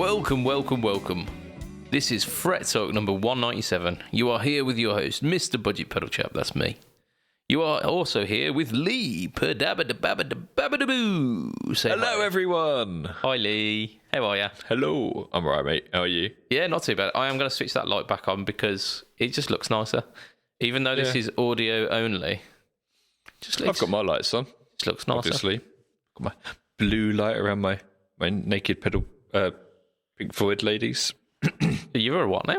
Welcome. This is Fret Talk number 197. You are here with your host, Mr. BudgetPedalChap, that's me. You are also here with Lee. Hello, everyone. Hi, Lee. How are you? Hello. I'm alright, mate. How are you? Yeah, not too bad. I am going to switch that light back on because it just looks nicer. Even though this is audio only. I've got my lights on. Just looks nicer. Obviously. Got my blue light around my naked pedal Pink Floyd ladies. You're a what now?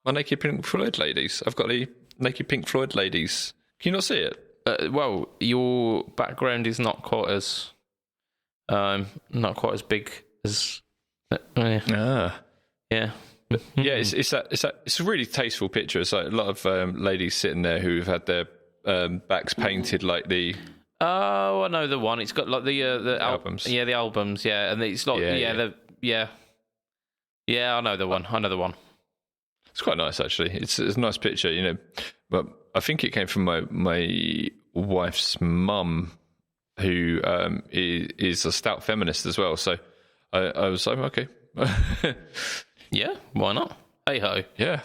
My naked Pink Floyd ladies. I've got the naked Pink Floyd ladies. Can you not see it? Well, your background is not quite as big as. Yeah. Yeah, it's a really tasteful picture. It's like a lot of ladies sitting there who've had their backs painted like the. Oh, I know the one. It's got like the albums. Yeah, the albums. Yeah, and it's like Yeah, I know the one. It's quite nice, actually. It's a nice picture, you know. But I think it came from my wife's mum, who is a stout feminist as well. So I was like, okay. Yeah, why not? Hey ho. Yeah.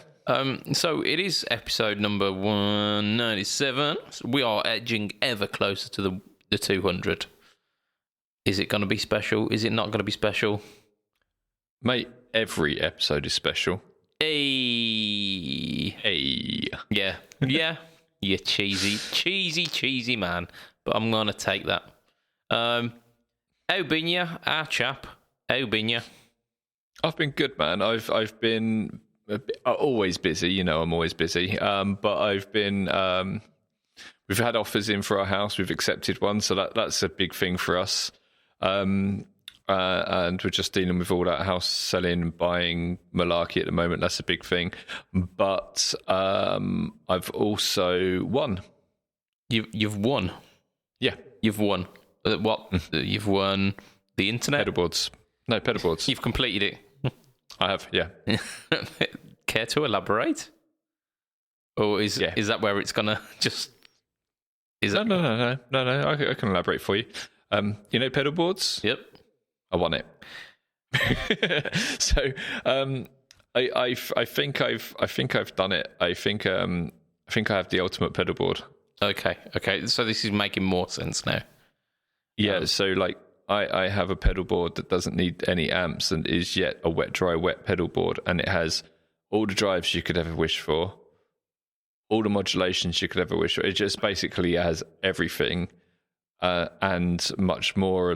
So it is episode number 197. We are edging ever closer to the 200. Is it going to be special? Is it not going to be special? Mate, every episode is special. Hey. Yeah. You cheesy man. But I'm going to take that. How been you, our chap? How been you? I've been good, man. I've been always busy. You know, I'm always busy. But I've been. We've had offers in for our house. We've accepted one, so that's a big thing for us. And we're just dealing with all that house selling and buying malarkey at the moment. That's a big thing. But I've also won. You've won? Yeah. You've won. What? You've won the internet? Pedalboards. No, pedalboards. You've completed it. I have, yeah. Care to elaborate? Or is that where it's going to just... No. I can elaborate for you. You know pedalboards? Yep. I won it. So I think I've done it. I think I have the ultimate pedalboard. Okay. So this is making more sense now. Yeah. So like I have a pedalboard that doesn't need any amps and is yet a wet pedalboard, and it has all the drives you could ever wish for, all the modulations you could ever wish for. It just basically has everything. And much more.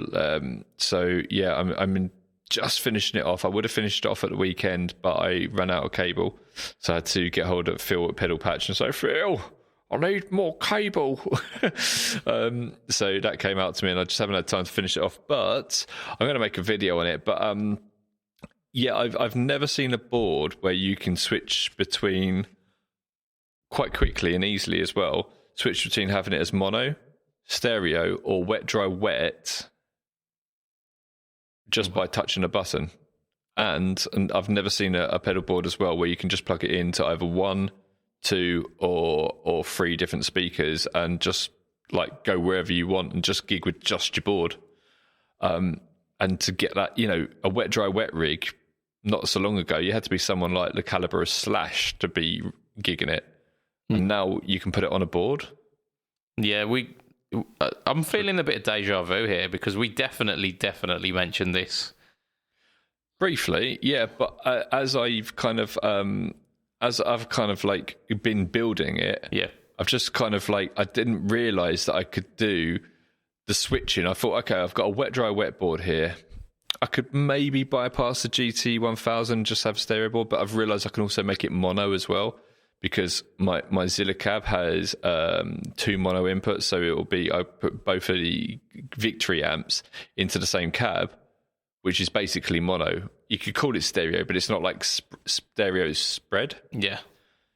So yeah, I'm just finishing it off. I would have finished it off at the weekend, but I ran out of cable, so I had to get hold of Phil at Pedal Patch and say, Phil, I need more cable. So that came out to me, and I just haven't had time to finish it off. But I'm going to make a video on it. But yeah, I've never seen a board where you can switch between quite quickly and easily as well. Switch between having it as mono, stereo, or wet dry wet just by touching a button. And I've never seen a pedal board as well where you can just plug it into either 1, 2 or 3 different speakers and just like go wherever you want and just gig with just your board. And to get that, you know, a wet dry wet rig not so long ago, you had to be someone like the caliber of Slash to be gigging it. And now you can put it on a board. Yeah, I'm feeling a bit of deja vu here because we definitely mentioned this briefly. Yeah, but as I've kind of like been building it, yeah, I've just kind of like I didn't realize that I could do the switching. I thought, okay, I've got a wet dry wet board here. I could maybe bypass the GT 1000, just have a stereo board, but I've realized I can also make it mono as well. Because my Zilla cab has 2 mono inputs, so it will be I put both of the Victory amps into the same cab, which is basically mono. You could call it stereo, but it's not like stereo spread. Yeah.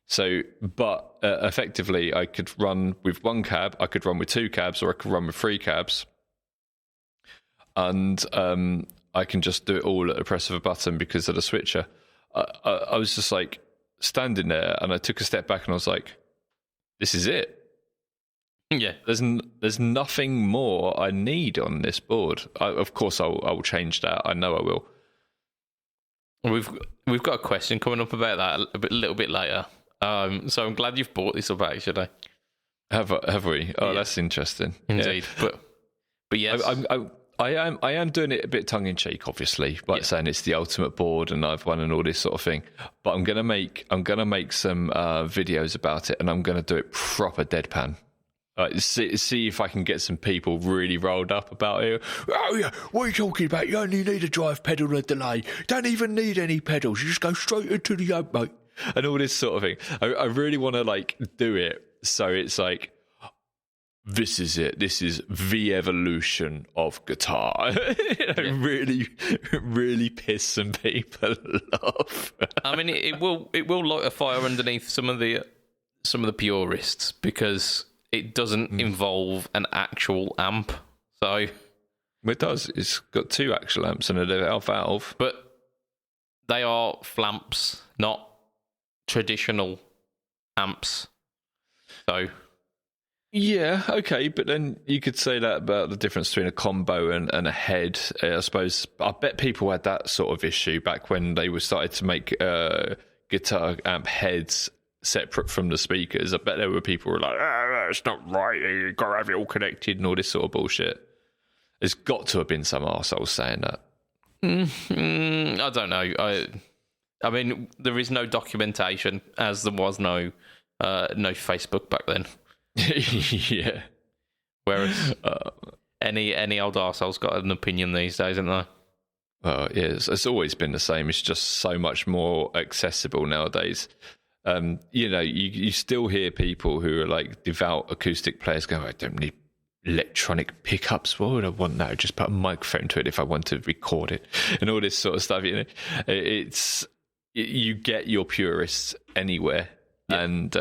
So, but effectively, I could run with 1 cab, I could run with 2 cabs, or I could run with 3 cabs, and I can just do it all at the press of a button because of the switcher. I was just like standing there, and I took a step back, and I was like, "This is it." Yeah, there's nothing more I need on this board. Of course, I will change that. I know I will. We've got a question coming up about that a little bit later. So I'm glad you've brought this up actually. Have we? Oh, yeah. That's interesting. Indeed, yeah. but yes, I am doing it a bit tongue in cheek, obviously, like saying it's the ultimate board and I've won and all this sort of thing. But I'm gonna make some videos about it, and I'm gonna do it proper deadpan. See if I can get some people really rolled up about it. Oh yeah, what are you talking about? You only need a drive pedal and a delay. Don't even need any pedals. You just go straight into the yoke, mate. And all this sort of thing. I really want to like do it so it's like, this is it. This is the evolution of guitar. Really, really piss some people off. I mean, it will light a fire underneath some of the purists because it doesn't involve an actual amp. So it does. It's got two actual amps and a valve, but they are flamps, not traditional amps. So. Yeah, okay, but then you could say that about the difference between a combo and a head. I suppose I bet people had that sort of issue back when they were started to make guitar amp heads separate from the speakers. I bet there were people who were like, it's not right, you've got to have it all connected and all this sort of bullshit. There's got to have been some arseholes saying that. I don't know. I mean, there is no documentation, as there was no Facebook back then. Yeah. Whereas any old arsehole's got an opinion these days, isn't there? Well, yeah, it's always been the same. It's just so much more accessible nowadays. You still hear people who are like devout acoustic players go, I don't need electronic pickups. Why would I want that? Just put a microphone to it if I want to record it and all this sort of stuff. You get your purists anywhere. Yeah. And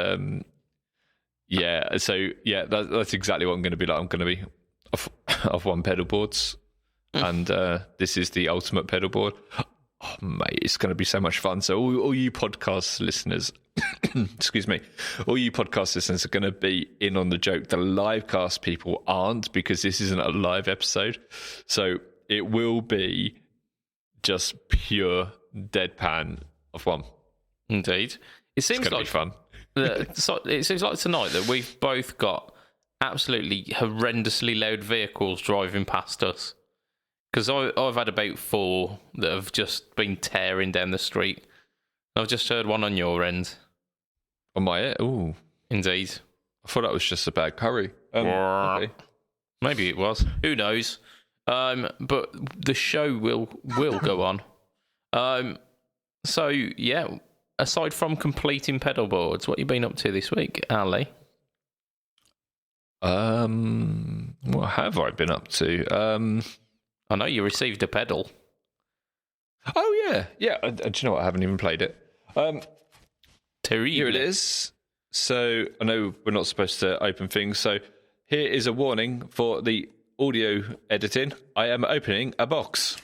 that's exactly what I'm going to be like. I'm going to be off one pedalboards, and this is the ultimate pedalboard. Oh, mate, it's going to be so much fun. So all you podcast listeners, excuse me, all you podcast listeners are going to be in on the joke. The live cast people aren't, because this isn't a live episode. So it will be just pure deadpan of one. Indeed. It seems it's going like to be fun. It seems like tonight that we've both got absolutely horrendously loud vehicles driving past us. Because I've had about 4 that have just been tearing down the street. I've just heard one on your end. On my end? Ooh. Indeed. I thought that was just a bad curry. Okay. Maybe it was. Who knows? But the show will go on. So, yeah. Aside from completing pedal boards, what have you been up to this week, Ollie? What have I been up to? I know you received a pedal. Oh, yeah. Do you know what? I haven't even played it. Terrible. Here it is. So, I know we're not supposed to open things, so here is a warning for the audio editing. I am opening a box.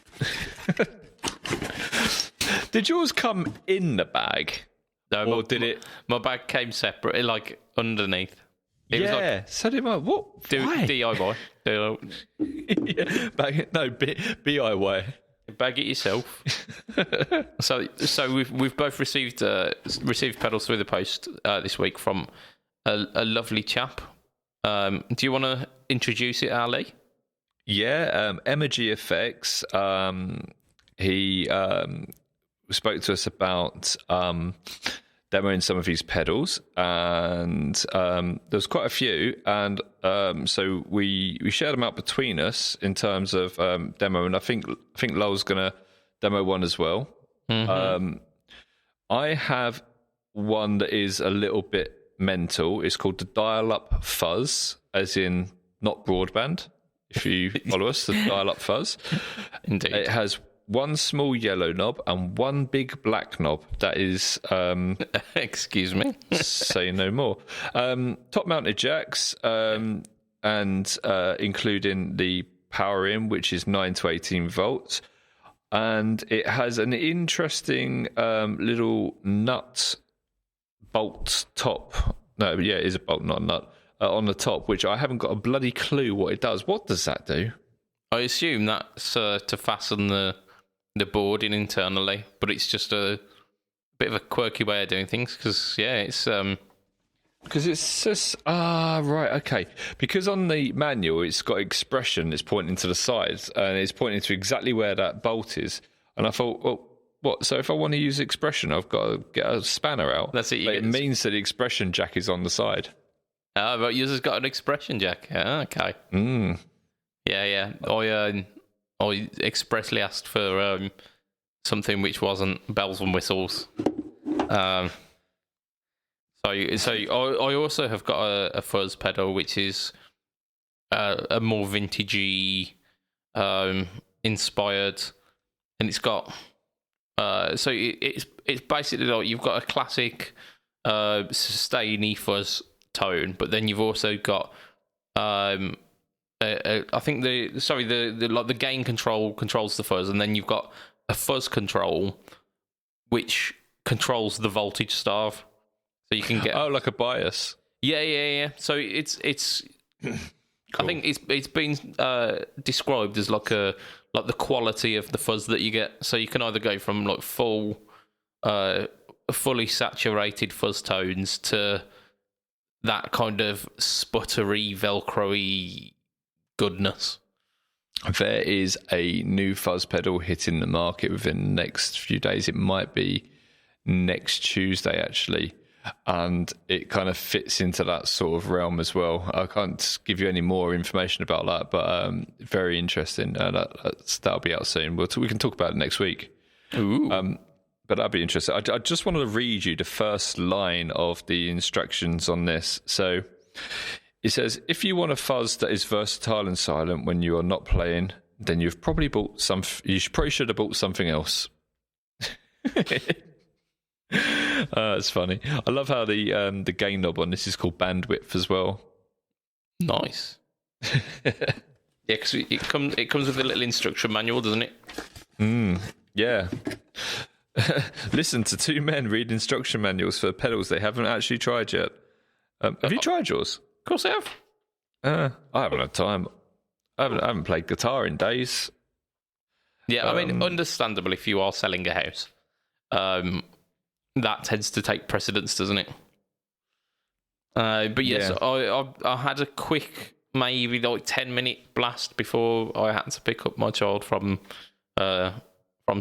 Did yours come in the bag? No, or did it? My bag came separate, like underneath. It was like, so did mine. What? Why? DIY. Yeah, BIY. Bag it yourself. So we've both received pedals through the post this week from a lovely chap. Do you want to introduce it, Ali? Yeah, Emma G Effects. He spoke to us about demoing some of his pedals, and there's quite a few, and so we shared them out between us in terms of demo, and I think Lowell's gonna demo one as well. Mm-hmm. I have one that is a little bit mental. It's called the Dial-Up Fuzz, as in not broadband. If you follow us, the Dial-Up Fuzz. Indeed. It has one small yellow knob and one big black knob. That is... excuse me. Say no more. Top-mounted jacks, and including the power in, which is 9 to 18 volts. And it has an interesting little nut bolt top. No, yeah, it is a bolt, not a nut. On the top, which I haven't got a bloody clue what it does. What does that do? I assume that's to fasten the the boarding internally, but it's just a bit of a quirky way of doing things because it's because it's just right, okay. Because on the manual it's got expression, it's pointing to the sides and it's pointing to exactly where that bolt is. And I thought, well, what? So if I want to use expression, I've got to get a spanner out. That's it. But it means that the expression jack is on the side. But yours has got an expression jack. Okay. Yeah. I expressly asked for something which wasn't bells and whistles. So I also have got a fuzz pedal which is a more vintagey inspired, and it's got it's basically like you've got a classic sustainy fuzz tone, but then you've also got I think the gain control controls the fuzz, and then you've got a fuzz control which controls the voltage staff. So you can get like a bias. Yeah. So it's cool. I think it's been described as like the quality of the fuzz that you get. So you can either go from like fully saturated fuzz tones to that kind of sputtery, velcro-y goodness. There is a new fuzz pedal hitting the market within the next few days. It might be next Tuesday, actually. And it kind of fits into that sort of realm as well. I can't give you any more information about that, but very interesting. That'll be out soon. We can talk about it next week. Ooh. But that'd be interesting. I just wanted to read you the first line of the instructions on this. So it says, if you want a fuzz that is versatile and silent when you are not playing, then you've probably bought you probably should have bought something else. It's funny. I love how the gain knob on this is called bandwidth as well. Nice. Yeah, because it comes with a little instruction manual, doesn't it? Yeah. Listen to two men read instruction manuals for pedals they haven't actually tried yet. Have you tried yours? Of course I have. I haven't had time. I haven't played guitar in days. Yeah, I mean, understandable if you are selling a house. That tends to take precedence, doesn't it? But yes, yeah. I had a quick, maybe like 10-minute blast before I had to pick up my child from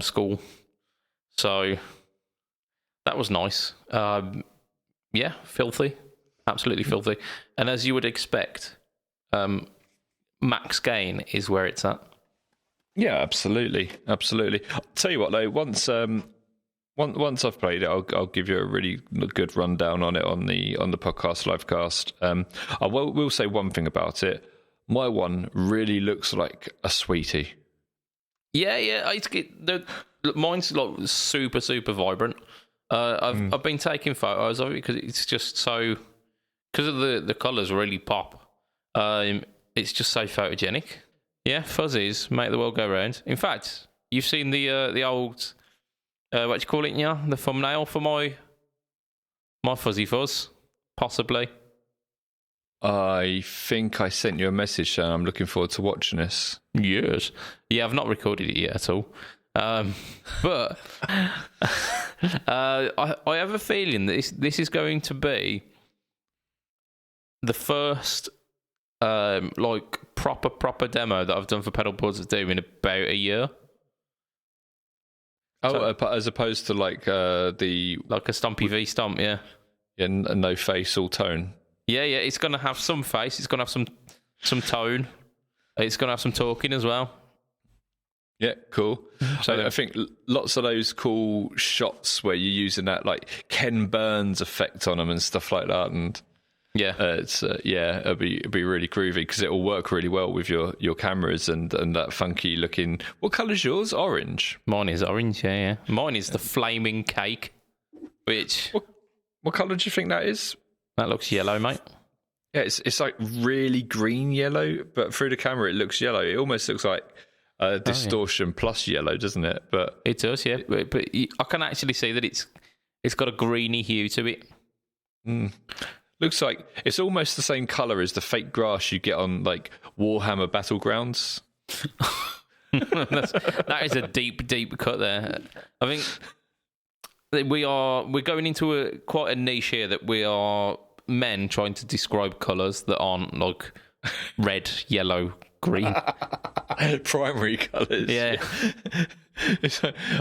school. So that was nice. Yeah, filthy. Absolutely filthy. And as you would expect, max gain is where it's at. Yeah, absolutely. I'll tell you what, though, once I've played it, I'll give you a really good rundown on it on the podcast livecast. I will say one thing about it. My one really looks like a sweetie. Yeah. Mine's like super, super vibrant. I've been taking photos of it because it's just so, because of the colours really pop. It's just so photogenic. Yeah, fuzzies make the world go round. In fact, you've seen the old. What do you call it? Yeah, the thumbnail for my fuzzy fuzz, possibly. I think I sent you a message saying I'm looking forward to watching this. Yes. Yeah, I've not recorded it yet at all. But I have a feeling that this is going to be the first like proper demo that I've done for Pedalboards at Doom in about a year. Oh, so, as opposed to like a Stompy V Stomp, yeah. Yeah, no face, all tone. Yeah, it's going to have some face. It's going to have some tone. It's going to have some talking as well. Yeah, cool. So I think lots of those cool shots where you're using that like Ken Burns effect on them and stuff like that, and yeah, it'll be really groovy because it'll work really well with your cameras and that funky looking. What colour's yours? Orange. Mine is orange. Yeah. Mine is the flaming cake. Which what colour do you think that is? That looks yellow, mate. Yeah, it's like really green yellow, but through the camera it looks yellow. It almost looks like distortion plus yellow, doesn't it? But it does, yeah. But I can actually see that it's got a greeny hue to it. Looks like it's almost the same colour as the fake grass you get on like Warhammer Battlegrounds. That is a deep cut there. I think we're going into quite a niche here, that we are men trying to describe colours that aren't like red, yellow, green. Primary colours. Yeah.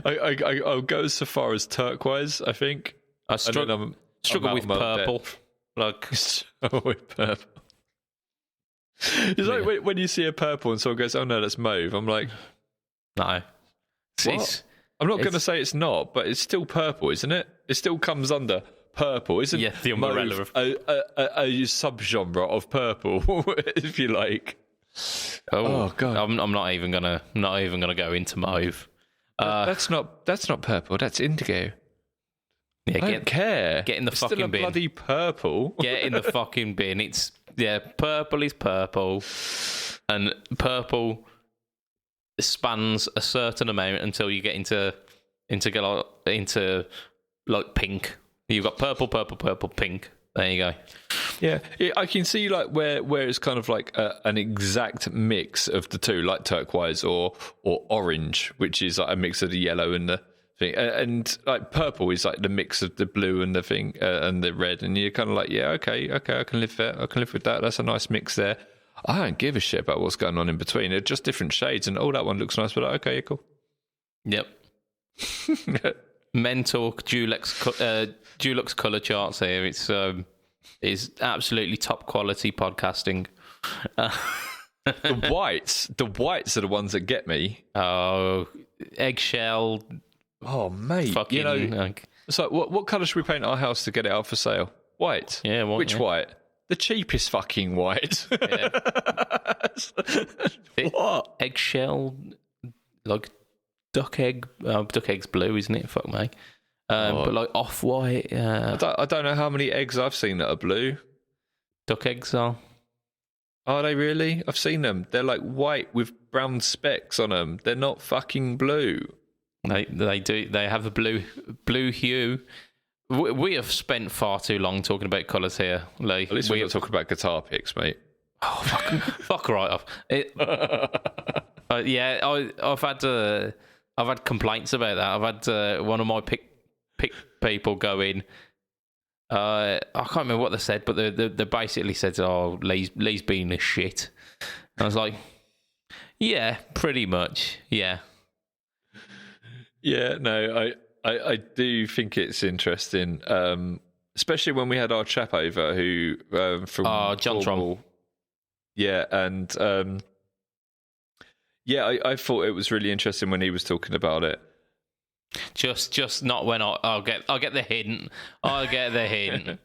I'll go so far as turquoise, I think. I struggle with purple. Like with purple. It's like when you see a purple and someone goes, "Oh no, that's mauve." I'm like, no. I'm not going to say it's not, but it's still purple, isn't it? It still comes under purple, isn't it? Yeah, the umbrella mauve, of a subgenre of purple, if you like. Oh god, I'm not even gonna go into mauve. That's not purple. That's indigo. Yeah, I don't care. Get in the it's fucking still a bin. Bloody purple. Get in the fucking bin. Purple is purple, and purple spans a certain amount until you get into like pink. You've got purple, pink. There you go. Yeah, I can see like where it's kind of like an exact mix of the two, like turquoise or orange, which is like a mix of the yellow and the thing, and like purple is like the mix of the blue and the thing and the red, and you're kind of like, yeah, okay, I can live there. I can live with that. That's a nice mix there. I don't give a shit about what's going on in between. They're just different shades, and that one looks nice, but like, okay, cool. Yep. Men talk Dulux colour charts here. It's absolutely top quality podcasting. The whites are the ones that get me. Oh, eggshell. Oh, mate. Fucking, so what colour should we paint our house to get it out for sale? White. Yeah, which white? The cheapest fucking white. Yeah. What? Eggshell, like duck egg's blue, isn't it? Fuck me. But like off white. I don't know how many eggs I've seen that are blue. Duck eggs are. Are they really? I've seen them. They're like white with brown specks on them. They're not fucking blue. They do. They have a blue hue. We have spent far too long talking about colours here, Lee. At least we're not talking about guitar picks, mate. Oh, fuck right off. Yeah, I've had complaints about that. I've had one of my pick people go in. I can't remember what they said, but they basically said, "Oh, Lee's being a shit." And I was like, "Yeah, pretty much, yeah." Yeah, no, I do think it's interesting, especially when we had our chap over who from John Trump. Yeah, and I thought it was really interesting when he was talking about it. Just not when I'll get the hint. I'll get the hint.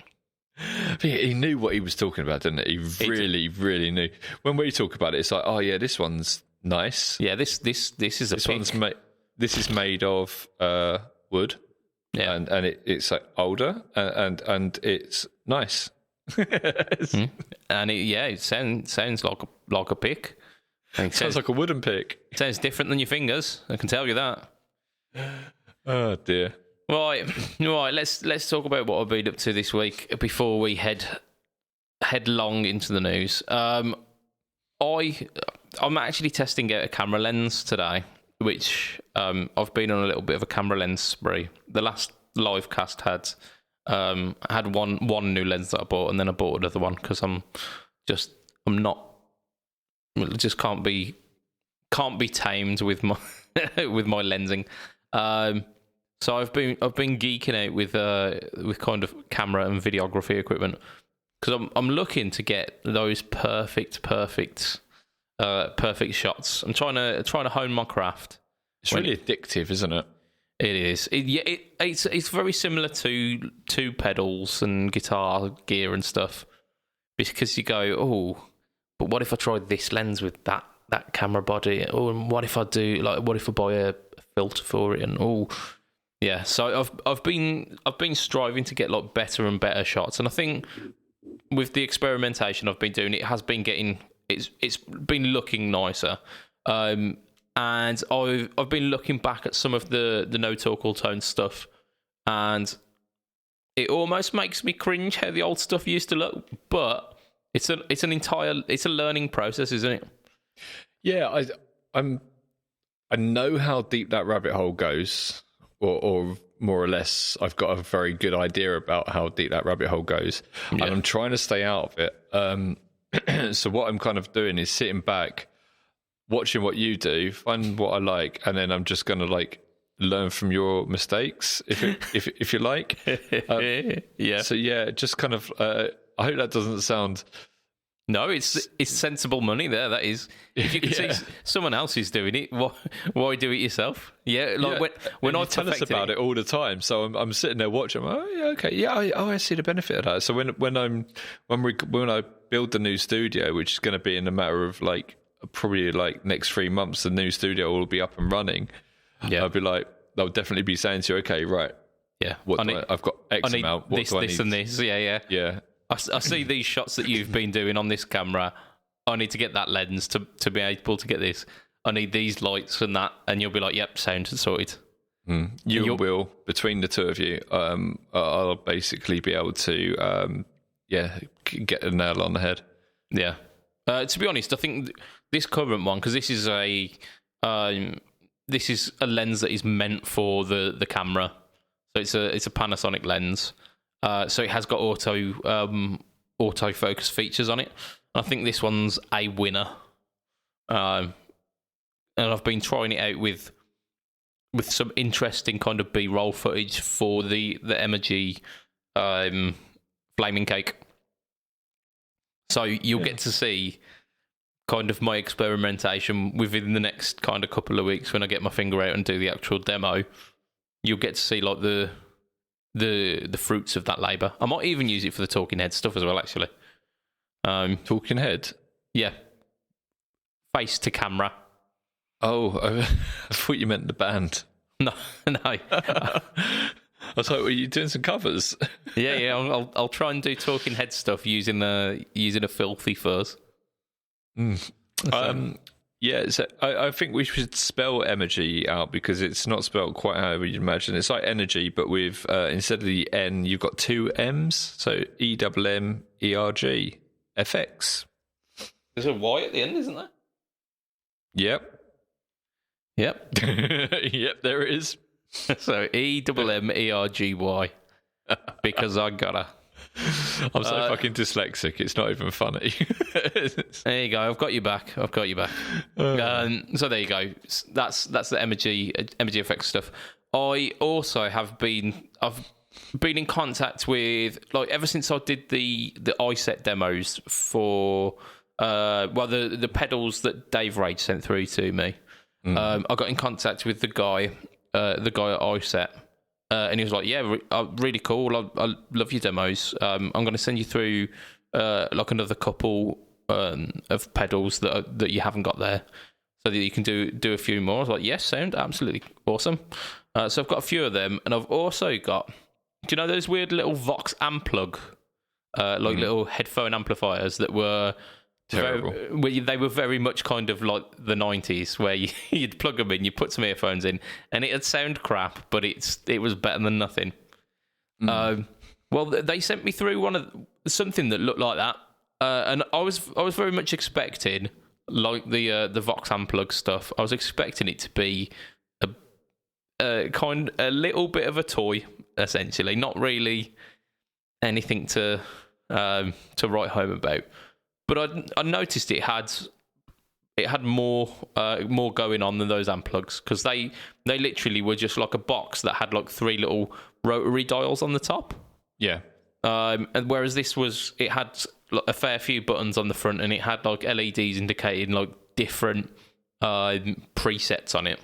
He knew what he was talking about, didn't he? He really knew. When we talk about it, it's like, oh yeah, this one's nice. Yeah, this is a pick. This is made of wood. Yeah, and it's like older and it's nice. And it sounds like a pick. It sounds like a wooden pick. It sounds different than your fingers. I can tell you that. Oh dear. Right. Let's talk about what I've been up to this week before we head headlong into the news. I'm actually testing out a camera lens today, which I've been on a little bit of a camera lens spree. The last live cast had one new lens that I bought, and then I bought another one because can't be tamed with my with my lensing. So I've been geeking out with kind of camera and videography equipment because I'm looking to get those perfect shots. I'm trying to hone my craft. It's really addictive, isn't it? It is. It's very similar to pedals and guitar gear and stuff, because you go, oh, but what if I tried this lens with that camera body? Oh, and what if I buy a filter for it? And oh, yeah. So I've been striving to get like better and better shots, and I think with the experimentation I've been doing, it's been looking nicer. And I've been looking back at some of the No Talk All Tone stuff, and it almost makes me cringe how the old stuff used to look. But it's a learning process, isn't it? Yeah, I know how deep that rabbit hole goes, or more or less, I've got a very good idea about how deep that rabbit hole goes, and I'm trying to stay out of it. So what I'm kind of doing is sitting back, watching what you do, find what I like, and then I'm just going to like learn from your mistakes, if you like. Yeah. So yeah, just kind of. I hope that doesn't sound. No, it's sensible money there. That is, if you can see someone else is doing it, why do it yourself? Yeah, like when I tell us about it all the time, so I'm sitting there watching. I'm like, oh yeah, okay, yeah, I see the benefit of that. So when I build the new studio, which is going to be in a matter of like probably like next 3 months, the new studio will be up and running. Yeah, I'll be like, they'll definitely be saying to you, okay, right, yeah, I've got X amount. What do I need? This, and this. Yeah. I see these shots that you've been doing on this camera. I need to get that lens to be able to get this. I need these lights and that, and you'll be like, "Yep, sound sorted." You will, between the two of you, I'll basically be able to, get a nail on the head. Yeah. To be honest, I think this current one, because this is a lens that is meant for the camera, so it's a Panasonic lens. So it has got autofocus features on it. And I think this one's a winner. And I've been trying it out with some interesting kind of B-roll footage for the Emoji Flaming Cake. So you'll get to see kind of my experimentation within the next kind of couple of weeks when I get my finger out and do the actual demo. You'll get to see like the fruits of that labour. I might even use it for the talking head stuff as well, actually. Talking head? Yeah. Face to camera. Oh, I thought you meant the band. No. I was like, were you doing some covers? Yeah. I'll try and do talking head stuff using a filthy fuzz. Yeah, so I think we should spell emoji out because it's not spelled quite how you'd imagine. It's like energy, but with instead of the N, you've got 2 M's. So EMMERG FX. There's a Y at the end, isn't there? Yep. Yep, there it is. So EMMERGY because I gotta. I'm so fucking dyslexic. It's not even funny. There you go. I've got you back. So there you go. That's the emoji effects stuff. I also I've been in contact with, like, ever since I did the iSet demos for the pedals that Dave Rage sent through to me. I got in contact with the guy at iSet. And he was like, yeah, really cool. I love your demos. I'm going to send you through like another couple of pedals that you haven't got there so that you can do a few more. I was like, yes, sound absolutely awesome. So I've got a few of them. And I've also got, do you know those weird little Vox Amplug, little headphone amplifiers that were terrible? They were very much kind of like the 90s, where you'd plug them in, you put some earphones in, and it'd sound crap, but it was better than nothing. Well, they sent me through something that looked like that, and I was very much expecting, like the Vox Amplug stuff, I was expecting it to be a little bit of a toy, essentially, not really anything to write home about. But I noticed it had more going on than those Amplugs, because they literally were just like a box that had like 3 little rotary dials on the top. Yeah. And whereas it had like a fair few buttons on the front, and it had like LEDs indicating like different presets on it.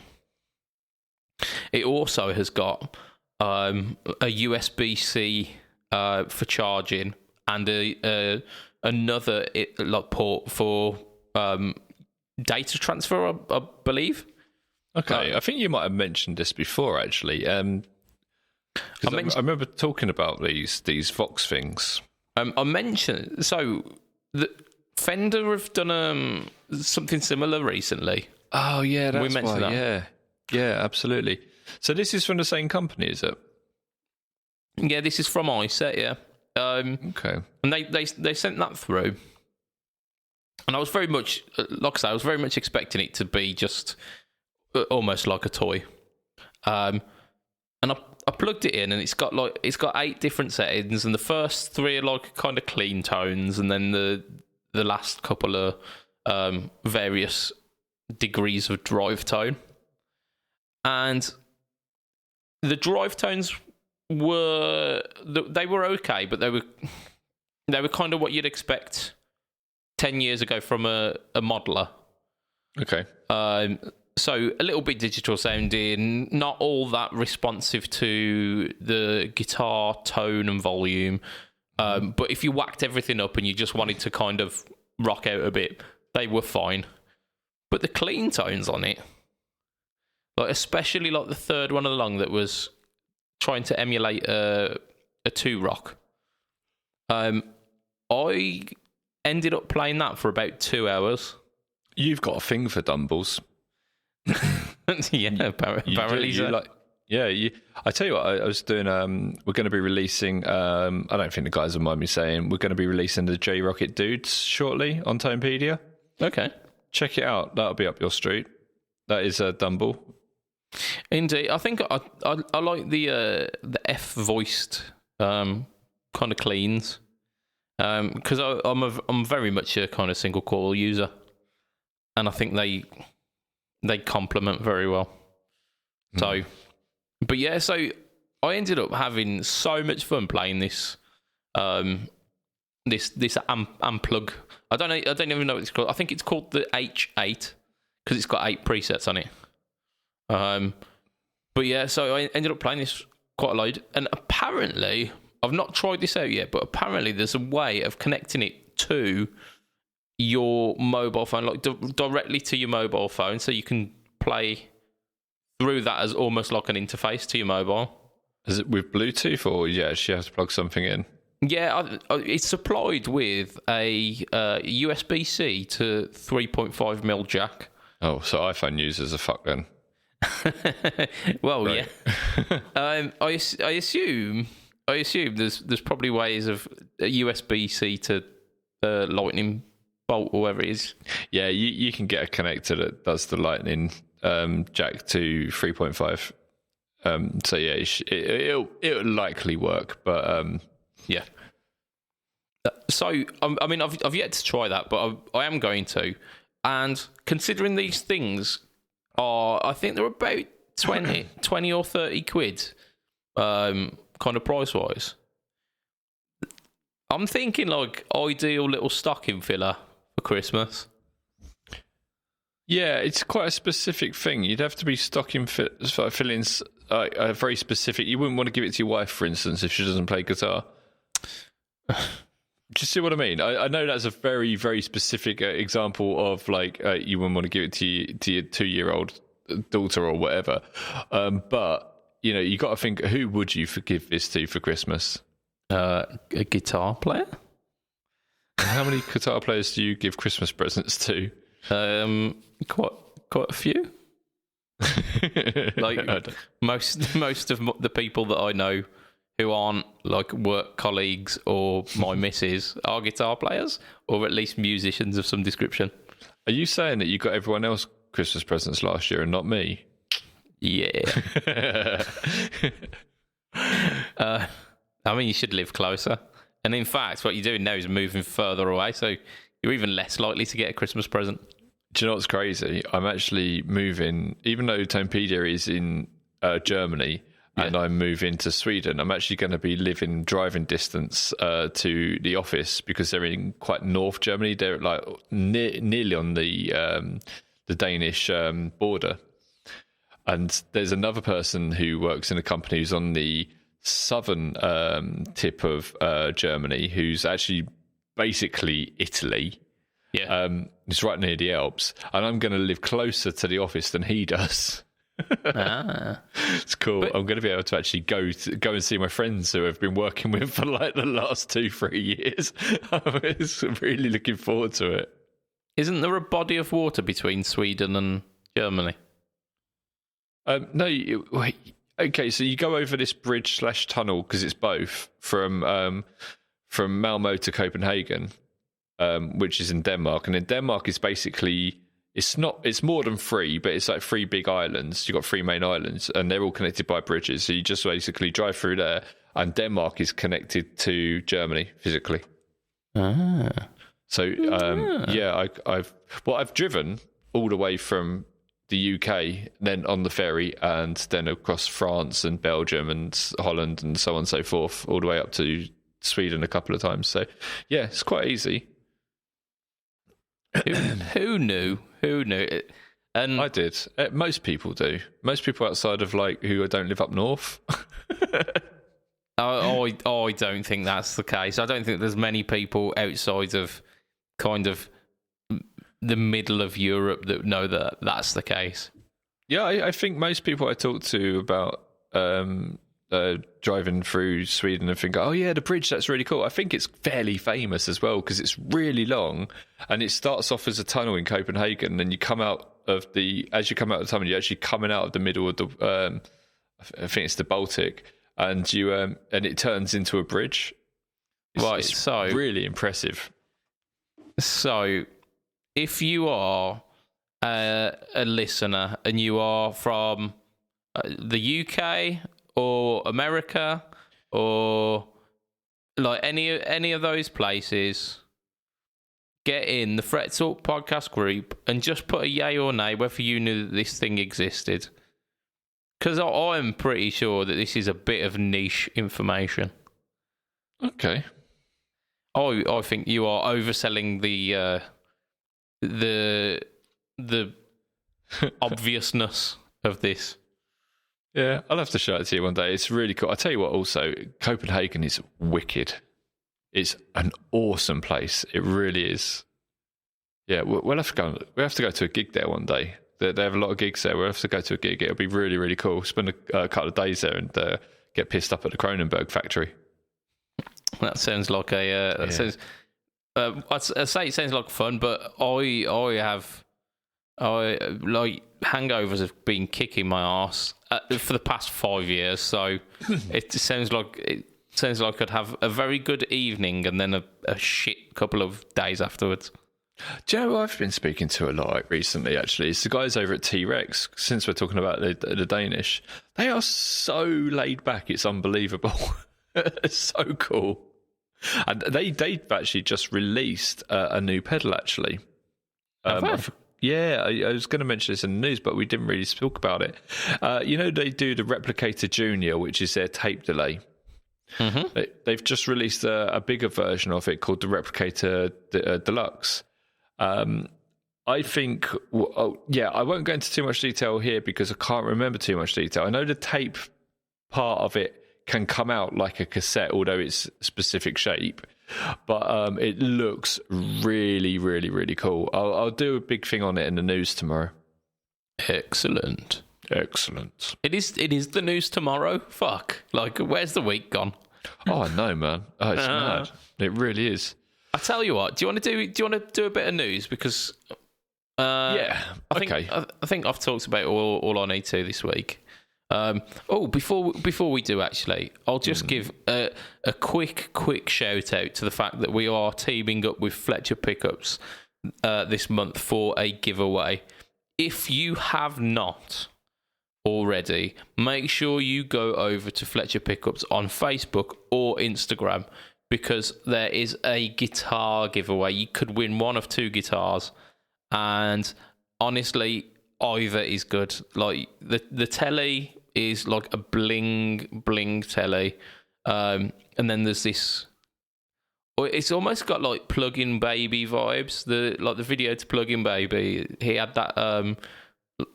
It also has got a USB-C for charging and another like port for data transfer, I believe. Okay, I think you might have mentioned this before, actually. I remember talking about these Vox things. I mentioned, so the Fender have done something similar recently. Oh yeah, we mentioned that. Yeah, absolutely. So this is from the same company, is it? Yeah, this is from iSet. Yeah. Okay. And they sent that through, and I was very much, like I say, I was very much expecting it to be just almost like a toy. And I plugged it in, and it's got 8 different settings, and the first 3 are like kind of clean tones, and then the last couple are various degrees of drive tone. And the drive tones were okay, but they were kind of what you'd expect 10 years ago from a modeler. Okay. So a little bit digital sounding, not all that responsive to the guitar tone and volume. But if you whacked everything up and you just wanted to kind of rock out a bit, they were fine. But the clean tones on it, like especially like the third one along that was trying to emulate a 2-rock, I ended up playing that for about 2 hours. You've got a thing for Dumbles. Yeah, apparently. I tell you what, I was doing. We're going to be releasing. I don't think the guys will mind me saying we're going to be releasing the J Rocket Dudes shortly on Tonepedia. Okay, check it out. That'll be up your street. That is a Dumble. Indeed, I think I like the F voiced kind of cleans because I'm very much a kind of single coil user, and I think they complement very well. So, but yeah, so I ended up having so much fun playing this this Amplug. I don't even know what it's called. I think it's called the H8 because it's got 8 presets on it. But yeah, so I ended up playing this quite a lot, and apparently I've not tried this out yet, but apparently there's a way of connecting it to your mobile phone, like directly to your mobile phone, so you can play through that as almost like an interface to your mobile. Is it with Bluetooth, or you actually have to plug something in? Yeah, it's supplied with a USB-C to 3.5mm jack. Oh, so iPhone users are fucked then. Well, right. Yeah. I assume there's probably ways of USB-C to lightning bolt or whatever it is. Yeah, you can get a connector that does the lightning jack to 3.5. So yeah, it'll likely work, but yeah. So I mean, I've yet to try that, but I am going to. And considering these things are, I think they're about 20 or 30 quid, kind of price wise. I'm thinking like ideal little stocking filler for Christmas. Yeah, it's quite a specific thing. You'd have to be stocking fillings a very specific. You wouldn't want to give it to your wife, for instance, if she doesn't play guitar. Do you see what I mean? I know that's a very, very specific example of like you wouldn't want to give it to your 2-year-old daughter or whatever. But you know, you got to think, who would you give this to for Christmas? A guitar player. How many guitar players do you give Christmas presents to? Quite a few. Like most of the people that I know who aren't like work colleagues or my missus are guitar players, or at least musicians of some description. Are you saying that you got everyone else Christmas presents last year and not me? Yeah. I mean, you should live closer. And in fact, what you're doing now is moving further away, so you're even less likely to get a Christmas present. Do you know what's crazy? I'm actually moving, even though Tonepedia is in Germany, yeah, and I'm moving to Sweden, I'm actually going to be driving distance to the office, because they're in quite North Germany. They're like nearly on the Danish border. And there's another person who works in a company who's on the southern tip of Germany, who's actually basically Italy. Yeah. It's right near the Alps, and I'm going to live closer to the office than he does. It's cool. But I'm going to be able to actually go and see my friends who I've been working with for like the last 2-3 years. I'm really looking forward to it. Isn't there a body of water between Sweden and Germany? No. Okay, so you go over this bridge/tunnel, because it's both from Malmo to Copenhagen, which is in Denmark, and in Denmark is basically It's not. It's more than 3, but it's like 3 big islands. You've got 3 main islands, and they're all connected by bridges. So you just basically drive through there, and Denmark is connected to Germany physically. Ah. So I've driven all the way from the UK, then on the ferry, and then across France and Belgium and Holland and so on and so forth, all the way up to Sweden a couple of times. So yeah, it's quite easy. Who knew? And I did. Most people do. Most people outside of who don't live up north. I don't think that's the case. I don't think there's many people outside of kind of the middle of Europe that know that that's the case. Yeah, I think most people I talk to about driving through Sweden and think, oh yeah, the bridge, that's really cool. I think it's fairly famous as well because it's really long, and it starts off as a tunnel in Copenhagen, and then you come out of as you come out of the tunnel, you're actually coming out of the middle of the I think it's the Baltic, and you and it turns into a bridge. It's really impressive. So if you are a listener and you are from the UK or America or any of those places, get in the Fret Talk podcast group and just put a yay or nay whether you knew that this thing existed. Because I'm pretty sure that this is a bit of niche information. Okay. I think you are overselling the obviousness of this. Yeah, I'll have to show it to you one day. It's really cool. I'll tell you what, also, Copenhagen is wicked. It's an awesome place. It really is. Yeah, we'll have to go. We have to go to a gig there one day. They have a lot of gigs there. We'll have to go to a gig. It'll be really, really cool. Spend a couple of days there and get pissed up at the Kronenberg factory. That sounds like I'd say it sounds like fun, but I like hangovers have been kicking my ass for the past 5 years. So it sounds like I'd have a very good evening and then a shit couple of days afterwards. Do you know who I've been speaking to a lot recently, actually? It's the guys over at T-Rex, since we're talking about the Danish. They are so laid back, it's unbelievable. It's so cool. And they've actually just released a new pedal, actually. I was going to mention this in the news, but we didn't really talk about it. They do the Replicator Junior, which is their tape delay. Mm-hmm. They've just released a bigger version of it called the Replicator Deluxe. I think, I won't go into too much detail here because I can't remember too much detail. I know the tape part of it can come out like a cassette, although it's specific shape. But it looks really, really, really cool. I'll do a big thing on it in the news tomorrow. Excellent. It is the news tomorrow. Fuck. Where's the week gone? Oh no, man. Oh, it's mad. It really is. I tell you what. Do you want to do a bit of news? Because I think I've talked about all I need to this week. Before we do, actually, I'll just give a quick shout out to the fact that we are teaming up with Fletcher Pickups this month for a giveaway. If you have not already, make sure you go over to Fletcher Pickups on Facebook or Instagram, because there is a guitar giveaway. You could win one of 2 guitars, and honestly, either is good. Like the telly is like a bling telly, and then there's this. It's almost got like Plug-in Baby vibes. The video to Plug-in Baby. He had that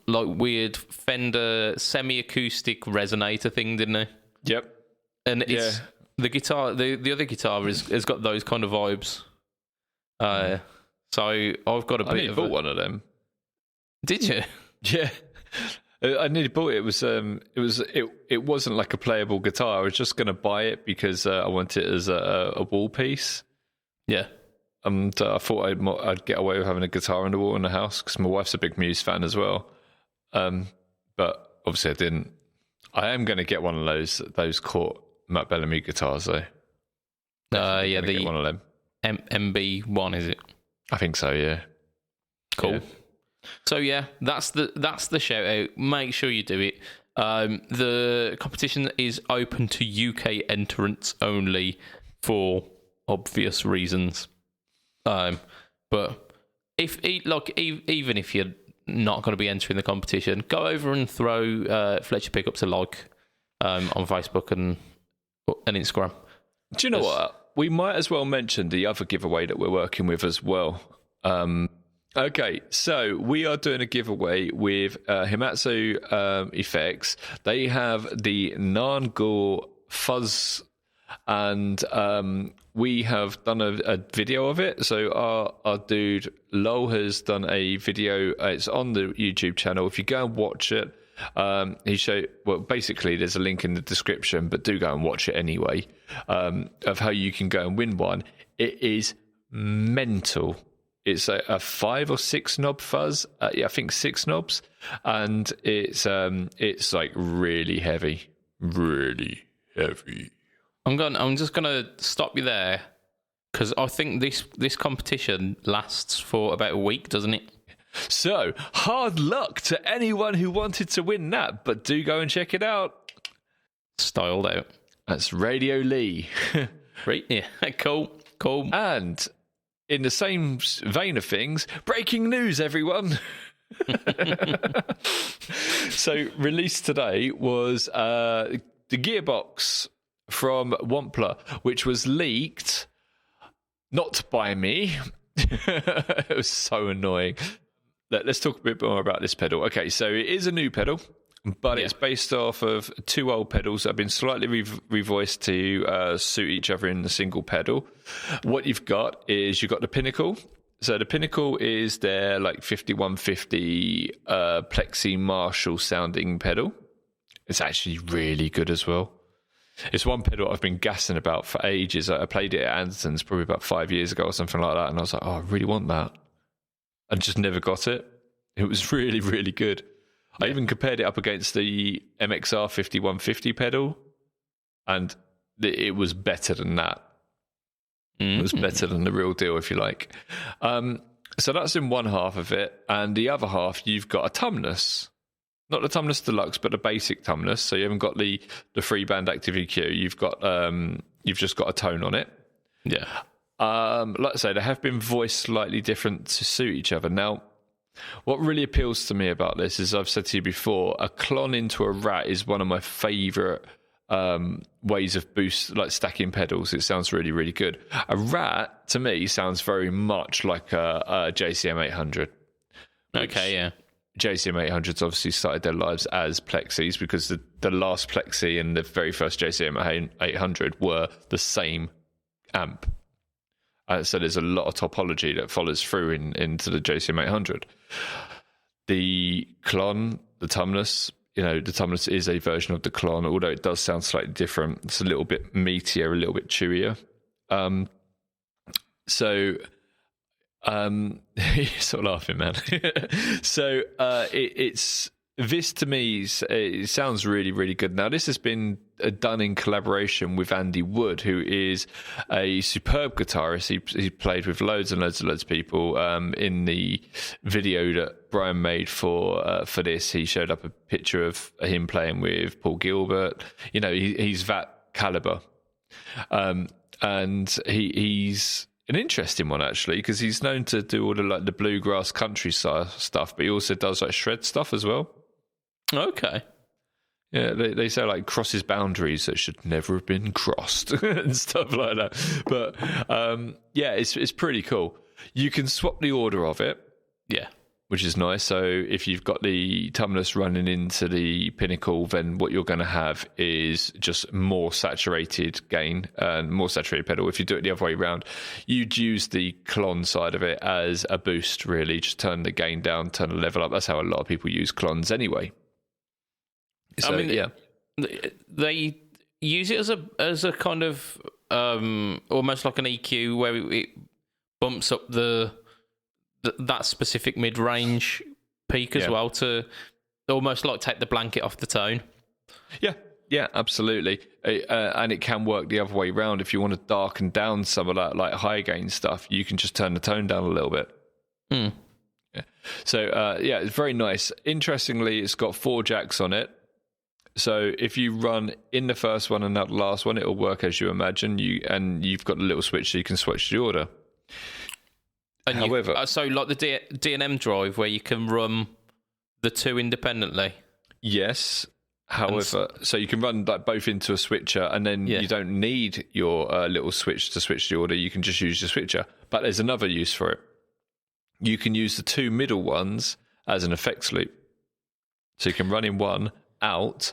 like weird Fender semi-acoustic resonator thing, didn't he? Yep. And it's the guitar. The other guitar has got those kind of vibes. So I've got a bit of. I bought one of them. Did you? Yeah. I nearly bought it. It wasn't like a playable guitar. I was just going to buy it because I want it as a wall piece. Yeah. And I thought I'd get away with having a guitar on the wall in the house because my wife's a big Muse fan as well. But obviously I didn't. I am going to get one of those Cort Matt Bellamy guitars though. The get one of them. MB1, is it? I think so. Yeah. Cool. Yeah. So yeah, that's the shout out. Make sure you do it. The competition is open to UK entrants only for obvious reasons. But even if you're not going to be entering the competition, go over and throw Fletcher Pickups a like on Facebook and Instagram. Do you know what? We might as well mention the other giveaway that we're working with as well. Okay, so we are doing a giveaway with Himatsu Effects. They have the Nangor Fuzz, and we have done a video of it. So our dude Lowell has done a video. It's on the YouTube channel. If you go and watch it, basically there's a link in the description, but do go and watch it anyway, of how you can go and win one. It is mental. It's a 5 or 6 knob fuzz. I think 6 knobs, and it's like really heavy. I'm just gonna stop you there because I think this competition lasts for about a week, doesn't it? So hard luck to anyone who wanted to win that, but do go and check it out. Styled out. That's Radio Lee. Right? Yeah. Cool. And in the same vein of things, breaking news, everyone. So released today was the gearbox from Wampler, which was leaked, not by me. It was so annoying. Let's talk a bit more about this pedal. Okay, so it is a new pedal, but it's based off of 2 old pedals that have been slightly revoiced to suit each other in the single pedal. What you've got is you've got the Pinnacle. So the Pinnacle is their like 5150 Plexi Marshall sounding pedal. It's actually really good as well. It's one pedal I've been gassing about for ages. I played it at Anderton's probably about 5 years ago or something like that, and I was like, oh, I really want that. I just never got it. It was really, really good. Yeah. I even compared it up against the MXR 5150 pedal, and it was better than that. It was better than the real deal, if you like. So that's in one half of it, and the other half, you've got a Tumnus. Not the Tumnus Deluxe, but the basic Tumnus. So you haven't got the 3-band active EQ. You've just got a tone on it. Yeah. Like I say, they have been voiced slightly different to suit each other. Now, what really appeals to me about this is, I've said to you before, a clon into a Rat is one of my favourite ways of like stacking pedals. It sounds really, really good. A Rat, to me, sounds very much like a JCM 800. Okay, yeah. JCM 800s obviously started their lives as Plexis, because the last Plexi and the very first JCM 800 were the same amp. So there's a lot of topology that follows through into the JCM 800. The Clon, the Tumnus, the Tumnus is a version of the Clon, although it does sound slightly different. It's a little bit meatier, a little bit chewier. You're sort of laughing, man. So it's this, to me, it sounds really, really good. Now, this has been done in collaboration with Andy Wood, who is a superb guitarist. He played with loads and loads of people. In the video that Brian made for this, he showed up a picture of him playing with Paul Gilbert. He's that caliber. And he's an interesting one, actually, because he's known to do all the bluegrass country stuff, but he also does like shred stuff as well. Okay. Yeah, they say like crosses boundaries that should never have been crossed and stuff like that. But it's pretty cool. You can swap the order of it. Yeah. Which is nice. So if you've got the Tumnus running into the Pinnacle, then what you're going to have is just more saturated gain and more saturated pedal. If you do it the other way around, you'd use the Clon side of it as a boost, really. Just turn the gain down, turn the level up. That's how a lot of people use Clons anyway. So, they use it as a kind of almost like an EQ where it bumps up that specific mid-range peak as well, to almost like take the blanket off the tone. Yeah, absolutely. And it can work the other way around. If you want to darken down some of that like high gain stuff, you can just turn the tone down a little bit. Yeah. So it's very nice. Interestingly, it's got 4 jacks on it. So if you run in the first one and not the last one, it'll work as you imagine. You've got a little switch so you can switch the order. And However, so like the D&M drive where you can run the 2 independently. yes. However, so you can run like both into a switcher, and then you don't need your little switch to switch the order. You can just use your switcher. But there's another use for it. You can use the 2 middle ones as an effects loop. So you can run in one, out.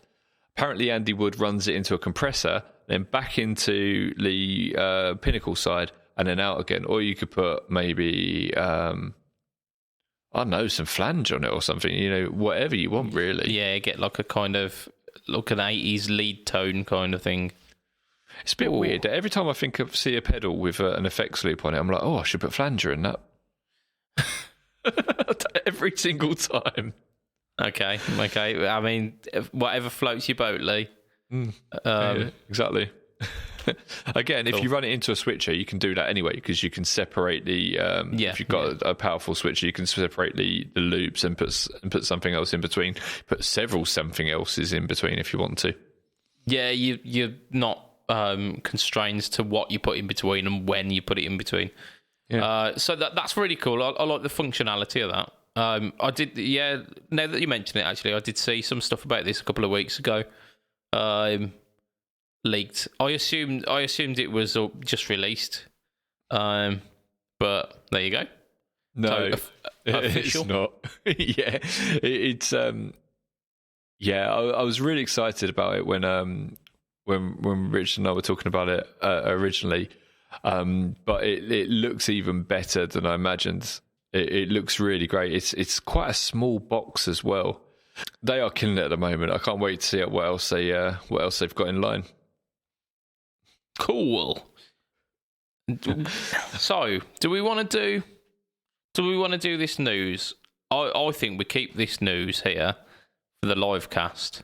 Apparently, Andy Wood runs it into a compressor, then back into the Pinnacle side, and then out again. Or you could put maybe, I don't know, some flange on it or something. Whatever you want, really. Yeah, get like a kind of like an 80s lead tone kind of thing. It's a bit weird. Every time I see a pedal with an effects loop on it, I'm like, I should put flanger in that. Every single time. Okay. I mean, whatever floats your boat, Lee. Yeah, exactly. Again, if you run it into a switcher, you can do that anyway, because you can separate the. If you've got a powerful switcher, you can separate the loops and put something else in between. Put several something else's in between if you want to. Yeah, you're not constrained to what you put in between and when you put it in between. Yeah. So that's really cool. I like the functionality of that. I did, now that you mention it, actually, I did see some stuff about this a couple of weeks ago. Leaked. I assumed it was just released. But there you go. No, it's not. It's I was really excited about it when Rich and I were talking about it originally. But it looks even better than I imagined. It looks really great. It's quite a small box as well. They are killing it at the moment. I can't wait to see what else they've got in line. Cool. So, do we want to do this news? I think we keep this news here for the live cast,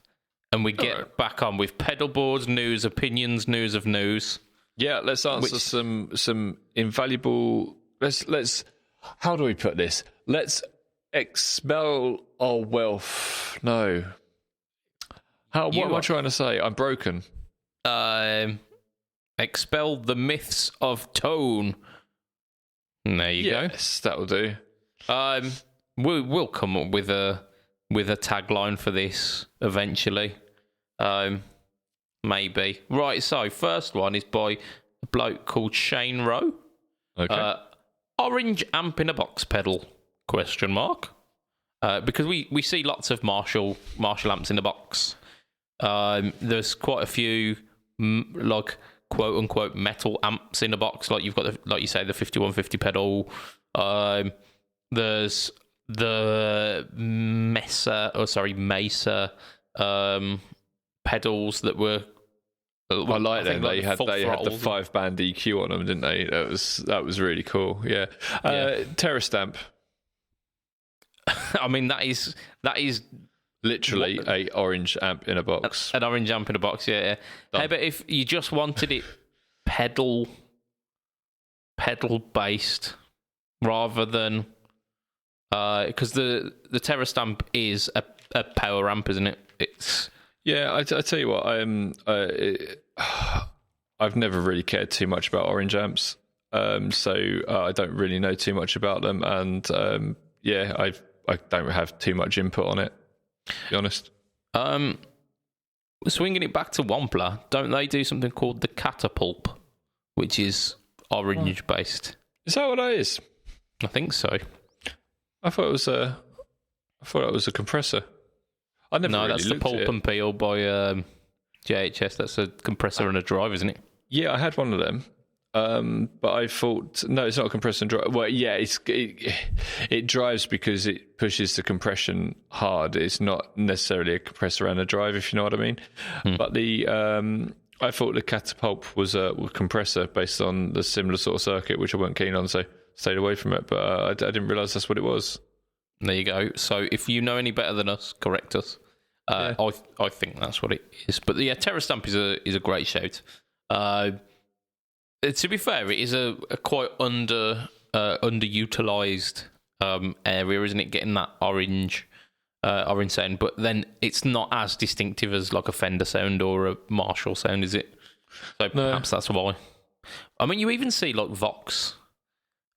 and we get back on with Pedalboards news, opinions, news of news. Yeah, let's answer some invaluable. Let's. How do we put this? Let's expel our wealth. No. What am I trying to say? I'm broken. Expel the myths of tone. There you go. Yes, that'll do. We'll come up with a tagline for this eventually. Maybe. Right, so first one is by a bloke called Shane Rowe. Okay. Orange amp in a box pedal? ? Because we see lots of Marshall amps in a box. There's quite a few like quote unquote metal amps in a box. Like you've got like you say the 5150 pedal. There's the Mesa pedals that were. I like them. They had the 5-band EQ on them, didn't they? That was really cool. Yeah. Terra Stamp. I mean, that is literally a orange amp in a box. An orange amp in a box. Yeah. Hey, but if you just wanted it pedal based rather than because the Terra Stamp is a power amp, isn't it? It's. Yeah, I tell you what, I've never really cared too much about orange amps, so I don't really know too much about them, and I don't have too much input on it, to be honest. Swinging it back to Wampler, don't they do something called the Catapult, which is orange based? Is that what that is? I think so. I thought it was a compressor. That's the Pulp and Peel by JHS. That's a compressor and a drive, isn't it? Yeah, I had one of them, but I thought no, it's not a compressor and drive. Well, yeah, it drives because it pushes the compression hard. It's not necessarily a compressor and a drive, if you know what I mean. But I thought the Catapult was a compressor based on the similar sort of circuit, which I weren't keen on, so stayed away from it. But I didn't realise that's what it was. There you go. So if you know any better than us, correct us. I think that's what it is. But yeah, Terra Stamp is a great shout. To be fair, it is a quite underutilized area, isn't it? Getting that orange sound, but then it's not as distinctive as like a Fender sound or a Marshall sound, is it? So perhaps that's why. I mean, you even see like Vox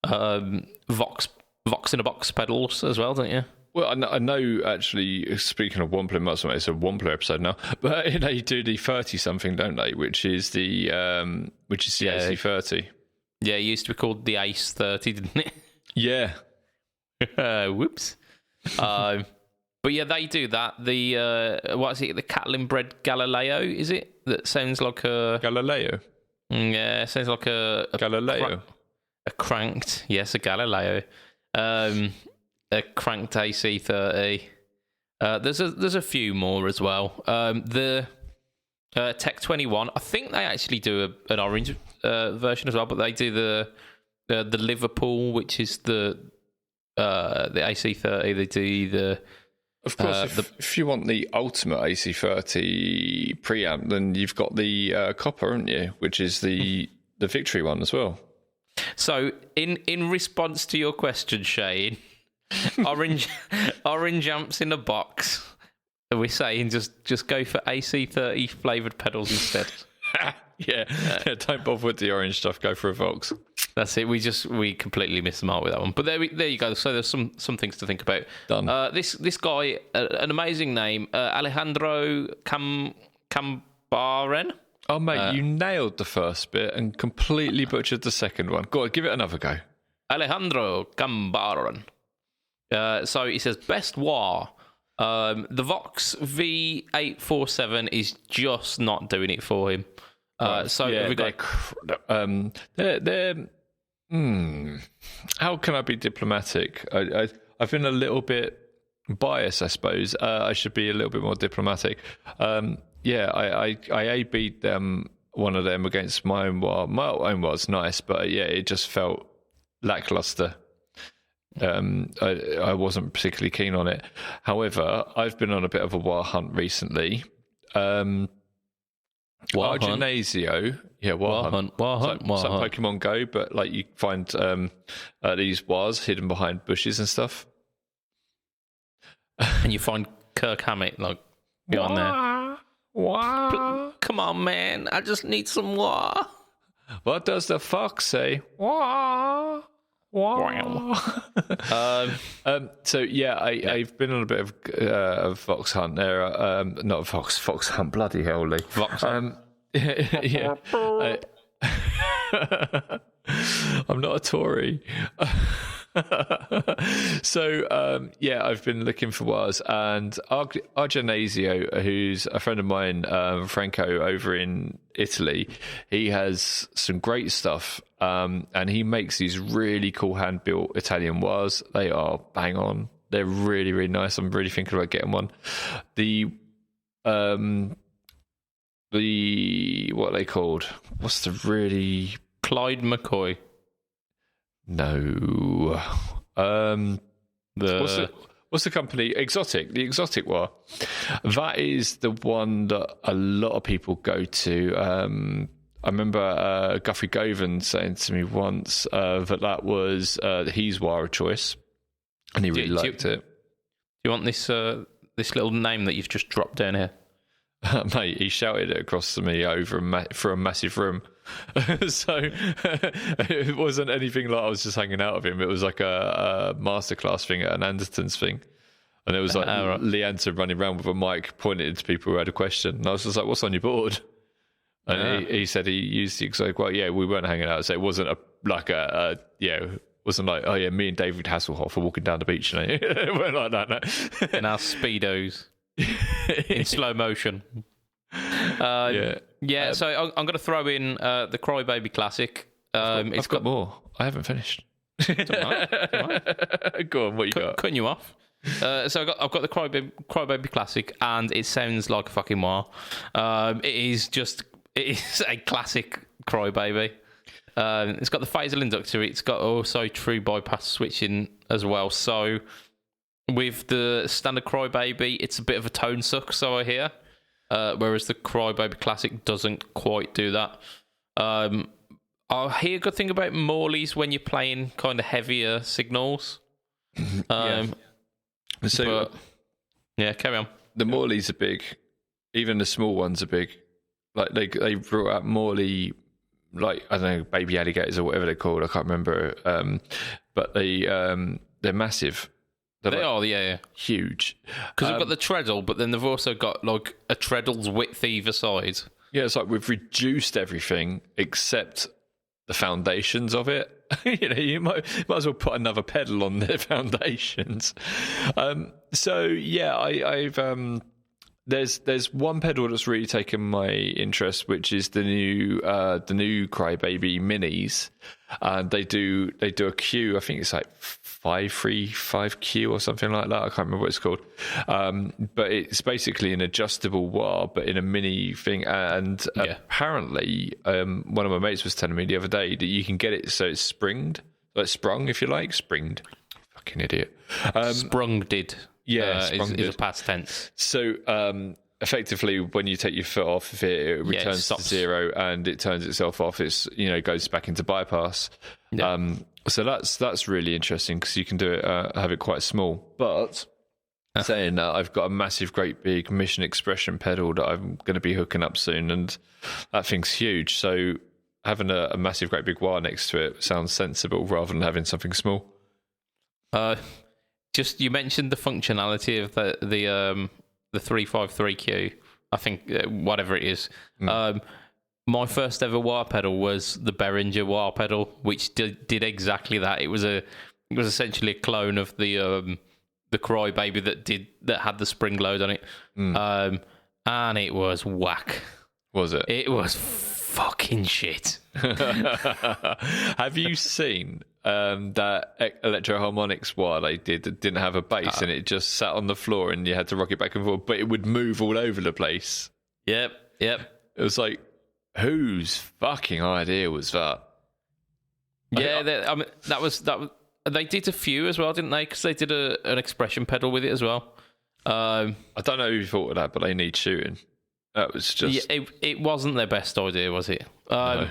in a box pedals as well, don't you? Well, I know. Actually, speaking of Wampler, it's a Wampler episode now. But they do the 30 something, don't they? Which is the AC30. Yeah, it used to be called the Ace 30, didn't it? Yeah. Whoops. But yeah, they do that. The what is it? The Catlin bred Galileo, is it? That sounds like a Galileo. Yeah, sounds like a Galileo. A cranked, yes, a Galileo. A cranked AC30. There's a few more as well. The Tech 21. I think they actually do an orange version as well, but they do the Liverpool, which is the AC30. They do the. Of course, if you want the ultimate AC30 preamp, then you've got the copper, haven't you? Which is the Victory one as well. So, in response to your question, Shane, orange amps in a box. Are we saying just go for AC30 flavoured pedals instead? Yeah, don't bother with the orange stuff. Go for a Vox. That's it. We completely missed the mark with that one. But there you go. So there's some things to think about. Done. This guy, an amazing name, Alejandro Cambaren. Oh mate, you nailed the first bit and completely butchered the second one. Go on, give it another go. Alejandro Cambaren. So he says best wah. The Vox V847 is just not doing it for him. So yeah, we got they're how can I be diplomatic? I've been a little bit biased, I suppose. I should be a little bit more diplomatic. I A-B'd them, one of them against my own wah. My own was nice, but yeah, it just felt lackluster. I wasn't particularly keen on it. However, I've been on a bit of a wah hunt recently. Argenasio, wah hunt. Like Pokemon Go, but like you find these wahs hidden behind bushes and stuff. And you find Kirk Hammett like behind there. Wah. Come on, man! I just need some wah. What does the fox say? Wah. Wow. So yeah, I've been on a bit of a fox hunt there. Not a fox hunt. Bloody hell, Lee. Fox hunt. Yeah. I'm not a Tory. So I've been looking for wahs, and Argenasio, who's a friend of mine, Franco over in Italy, he has some great stuff, and he makes these really cool hand-built Italian wahs. They are bang on. They're really, really nice. I'm really thinking about getting one. The what are they called? What's the really Clyde McCoy? No. What's the company? Exotic. The Exotic wah. That is the one that a lot of people go to. I remember Guthrie Govan saying to me once that was his wah of choice, and he really liked it. Do you want this little name that you've just dropped down here? Mate, he shouted it across to me over for a massive room. So it wasn't anything like I was just hanging out with him. It was like a masterclass thing at an Anderton's thing. And it was like Leanton running around with a mic pointing to people who had a question. And I was just like, what's on your board? And he said he used the exotic. Well, yeah, we weren't hanging out. So it wasn't wasn't like, oh yeah, me and David Hasselhoff are walking down the beach. You know? It weren't like that, no. In our Speedos. In slow motion. So I'm going to throw in the Crybaby Classic. I've got more. I haven't finished. Don't mind. Go on, what you got? Cutting you off. So I've got the Crybaby Classic, and it sounds like a fucking wah. It is a classic Crybaby. It's got the phasal inductor. It's got also true bypass switching as well. So with the standard Crybaby, it's a bit of a tone suck, so I hear. Whereas the Crybaby Classic doesn't quite do that. I hear a good thing about Morleys when you're playing kind of heavier signals. So carry on. The Morleys are big. Even the small ones are big. Like they brought out Morley, like I don't know, baby alligators or whatever they're called. I can't remember. But they're massive. They are huge. Because they've got the treadle, but then they've also got like a treadle's width either side. Yeah, it's like we've reduced everything except the foundations of it. You might as well put another pedal on their foundations. I've there's one pedal that's really taken my interest, which is the new Crybaby Minis, and they do a Q. I think it's like 535Q or something like that. I can't remember what it's called, but it's basically an adjustable wah, but in a mini thing. And apparently, one of my mates was telling me the other day that you can get it so it's sprung, if you like, springed. Fucking idiot. Sprung did. Yeah, is a past tense. So effectively, when you take your foot off, it returns to zero and it turns itself off. It's goes back into bypass. Yeah. So that's really interesting because you can do it, have it quite small. But saying that, I've got a massive, great big Mission Expression pedal that I'm going to be hooking up soon, and that thing's huge. So having a massive, great big wire next to it sounds sensible rather than having something small. Just you mentioned the functionality of the 353Q. I think whatever it is. My first ever wah pedal was the Behringer wah pedal, which did exactly that. It was essentially a clone of the Crybaby that had the spring load on it, and it was whack. Was it? It was fucking shit. Have you seen that Electro-Harmonix wah they didn't have a bass and it just sat on the floor and you had to rock it back and forth, but it would move all over the place? Yep. It was like, whose fucking idea was that? Yeah, that was. They did a few as well, didn't they? Because they did an expression pedal with it as well. I don't know who thought of that, but they need shooting. That was just... Yeah, it wasn't their best idea, was it? No.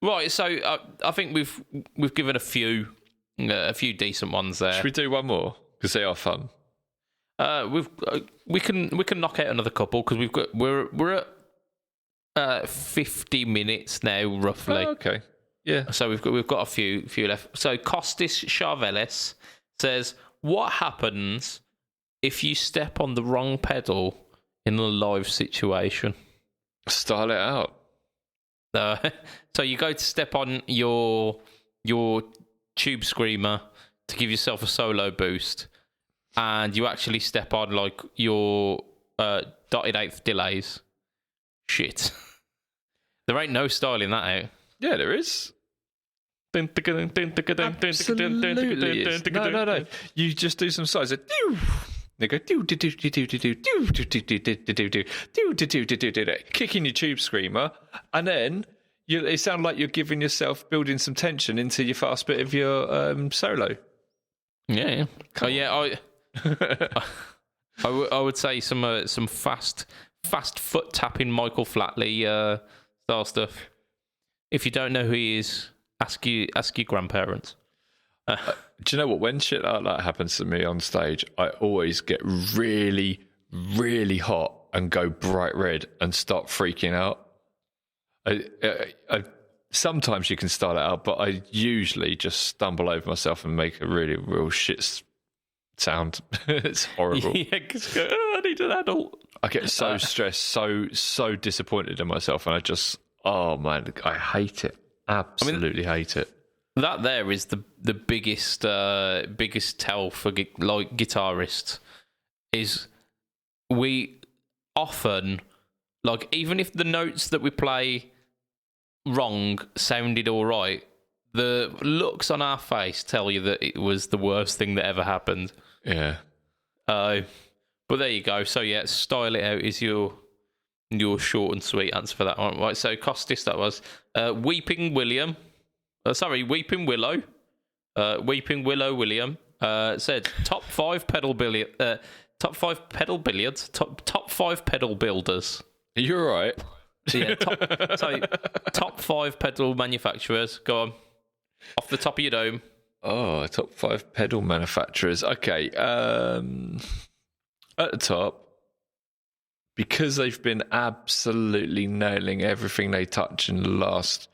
Right, so I think we've given a few decent ones there. Should we do one more? Because they are fun. We can knock out another couple because we're at 50 minutes now roughly. Oh, okay. Yeah. So we've got a few left. So Costis Charvelis says, what happens if you step on the wrong pedal in a live situation? Style it out. So you go to step on your tube screamer to give yourself a solo boost, and you actually step on like your dotted eighth delays. Shit. There ain't no styling that out. Yeah, there is. Absolutely is. No. You just do some sides. They go kicking your tube screamer, and then it sounds like you're giving yourself building some tension into your fast bit of your solo. Yeah. I would say some fast foot tapping Michael Flatley style stuff. If you don't know who he is, ask your grandparents. Do you know what? When shit like that happens to me on stage, I always get really, really hot and go bright red and start freaking out. Sometimes you can start it out, but I usually just stumble over myself and make a really real shit sound. It's horrible. Yeah, I need an adult. I get so stressed, so disappointed in myself, and oh man, I hate it. Absolutely hate it. That there is the biggest tell for like guitarists is we often, like, even if the notes that we play wrong sounded all right, the looks on our face tell you that it was the worst thing that ever happened. Yeah. But there you go. So yeah, style it out is your short and sweet answer for that one. Right. So Costis, that was Weeping Willow. Weeping Willow William said top five pedal builders. Top five pedal builders. You're right. Yeah, top five pedal manufacturers. Go on, off the top of your dome. Oh, top 5 pedal manufacturers. Okay. At the top, because they've been absolutely nailing everything they touch in the last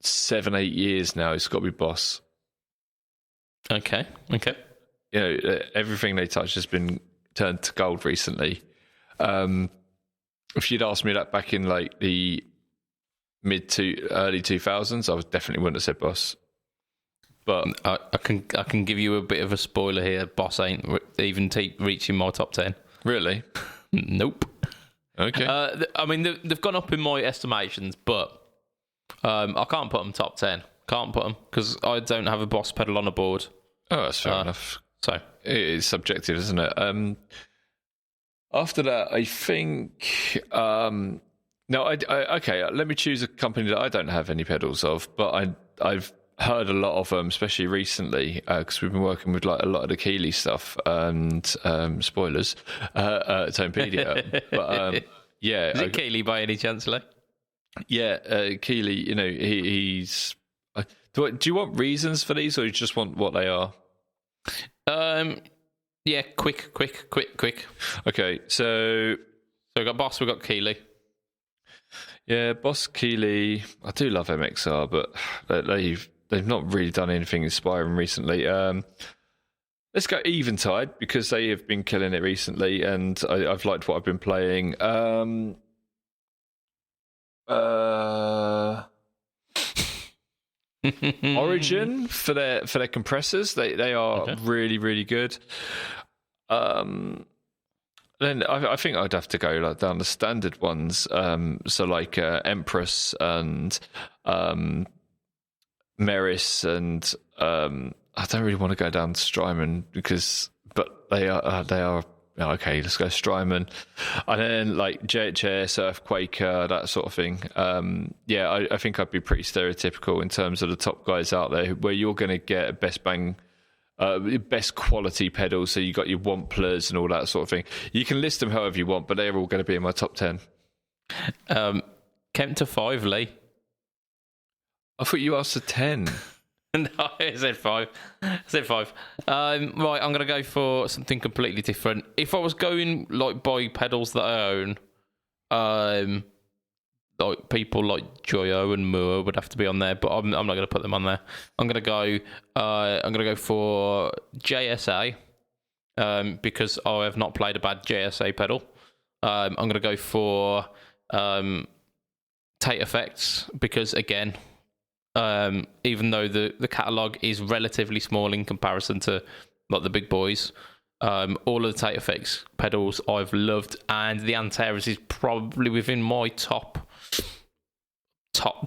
7-8 years now, it's got to be Boss. Okay. You know, everything they touch has been turned to gold recently. If you'd asked me that back in like the mid to early 2000s, I definitely wouldn't have said Boss. But I can give you a bit of a spoiler here. Boss ain't even reaching my top 10. Really? Nope. Okay. I mean, they've gone up in my estimations, but I can't put them top 10. Can't put them because I don't have a Boss pedal on a board. Oh, that's fair enough. So it is subjective, isn't it? After that, I think. No, okay. Let me choose a company that I don't have any pedals of, but I've heard a lot of them, especially recently, because we've been working with like a lot of the Keeley stuff and spoilers, Tonepedia. But yeah, is it Keeley by any chance, Lee? Yeah, Keeley. You know, he's. Do you want reasons for these, or you just want what they are? Yeah, quick. Okay, so we got Boss, we got Keeley. Yeah, Boss, Keeley. I do love MXR, but they've not really done anything inspiring recently. Let's go Eventide because they have been killing it recently, and I've liked what I've been playing. Origin for their compressors, they are really, really good. Then I think I'd have to go like down the standard ones, so like Empress and Meris, and I don't really want to go down to Strymon but they are okay. Let's go Strymon, and then like JHS, Earthquaker, that sort of thing. Yeah, I think I'd be pretty stereotypical in terms of the top guys out there, where you're going to get best bang. Best quality pedals, so you got your Wamplers and all that sort of thing. You can list them however you want, but they're all going to be in my top 10. Kemp to 5, Lee. I thought you asked for 10. No, I said 5. Right, I'm going to go for something completely different. If I was going like by pedals that I own, like people like Joyo and Moore would have to be on there, but I'm not going to put them on there. I'm going to go for JSA because I have not played a bad JSA pedal. I'm going to go for Tate Effects because again, even though the catalogue is relatively small in comparison to like the big boys, all of the Tate Effects pedals I've loved, and the Antares is probably within my top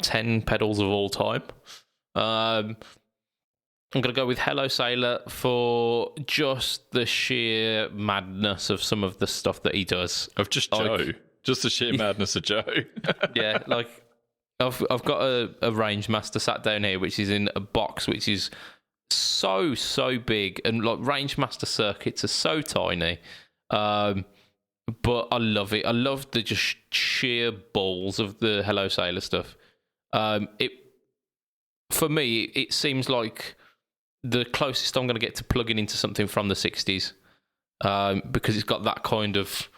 10 pedals of all time. I'm going to go with Hello Sailor for just the sheer madness of some of the stuff that he does. Of just Joe. Just the sheer madness of Joe. Yeah, like I've got a Range Master sat down here, which is in a box, which is so big, and like Range Master circuits are so tiny. But I love it. I love the just sheer balls of the Hello Sailor stuff. For me, it seems like the closest I'm going to get to plugging into something from the 60s, because it's got that kind of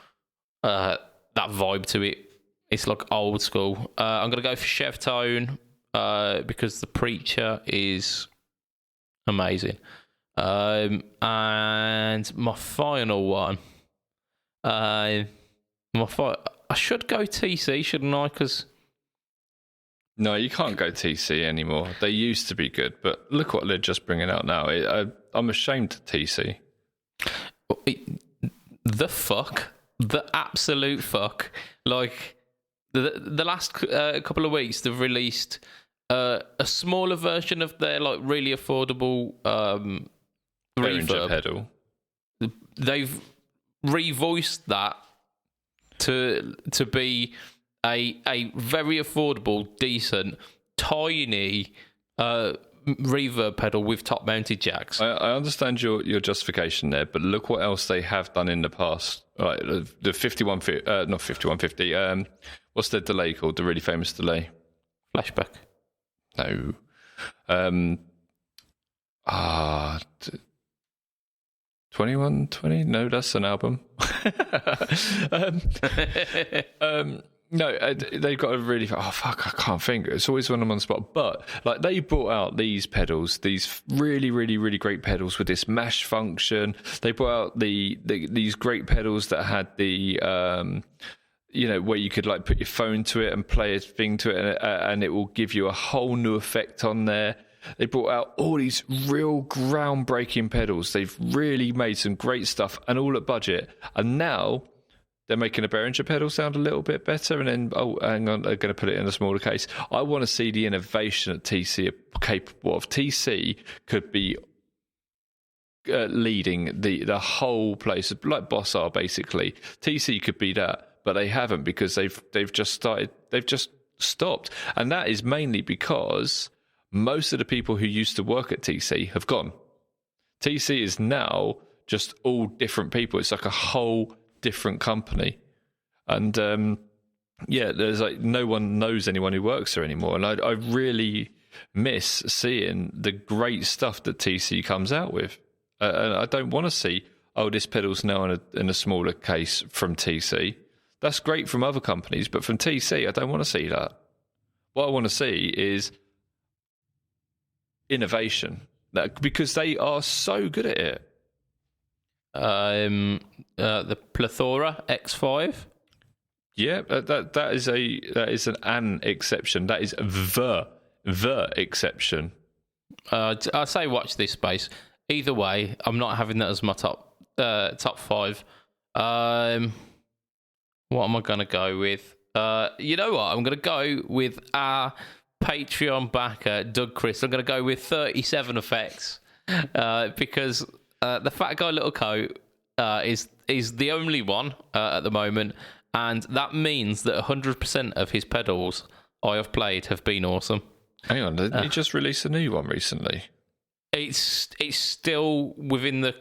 that vibe to it. It's like old school. I'm going to go for Chev Tone because the Preacher is amazing. And my final one. I should go TC, shouldn't I? Because no, you can't go TC anymore. They used to be good, but look what they're just bringing out now. I'm ashamed of TC. The absolute fuck. Like the last couple of weeks, they've released a smaller version of their like really affordable reverb pedal. They've revoiced that to be a very affordable, decent, tiny reverb pedal with top mounted jacks. I understand your justification there, but look what else they have done in the past. Right, the 5150, not 5150. What's the delay called? The really famous delay. Flashback. No. 2120? No, that's an album. No, they've got a really... Oh, fuck, I can't think. It's always when I'm on the spot. But, like, they brought out these pedals, these really, really, really great pedals with this mash function. They brought out these great pedals that had the... where you could, like, put your phone to it and play a thing to it, and it will give you a whole new effect on there. They brought out all these real groundbreaking pedals. They've really made some great stuff, and all at budget. And now they're making a Behringer pedal sound a little bit better. And then, hang on, they're going to put it in a smaller case. I want to see the innovation that TC are capable of. TC could be leading the whole place, like Boss are basically. TC could be that, but they haven't, because they've just stopped, and that is mainly because most of the people who used to work at TC have gone. TC is now just all different people. It's like a whole different company. And there's like no one knows anyone who works there anymore. And I really miss seeing the great stuff that TC comes out with. And I don't want to see, this pedal's now in a smaller case from TC. That's great from other companies, but from TC, I don't want to see that. What I want to see is innovation, because they are so good at it. The Plethora X5. Yeah, that is an exception. That is the exception. I say watch this space. Either way, I'm not having that as my top 5. What am I gonna go with? You know what? I'm gonna go with our Patreon backer, Doug Chris. I'm going to go with 37 effects because the Fat Guy Little Coat is the only one at the moment, and that means that 100% of his pedals I have played have been awesome. Hang on, didn't he just release a new one recently? It's still within the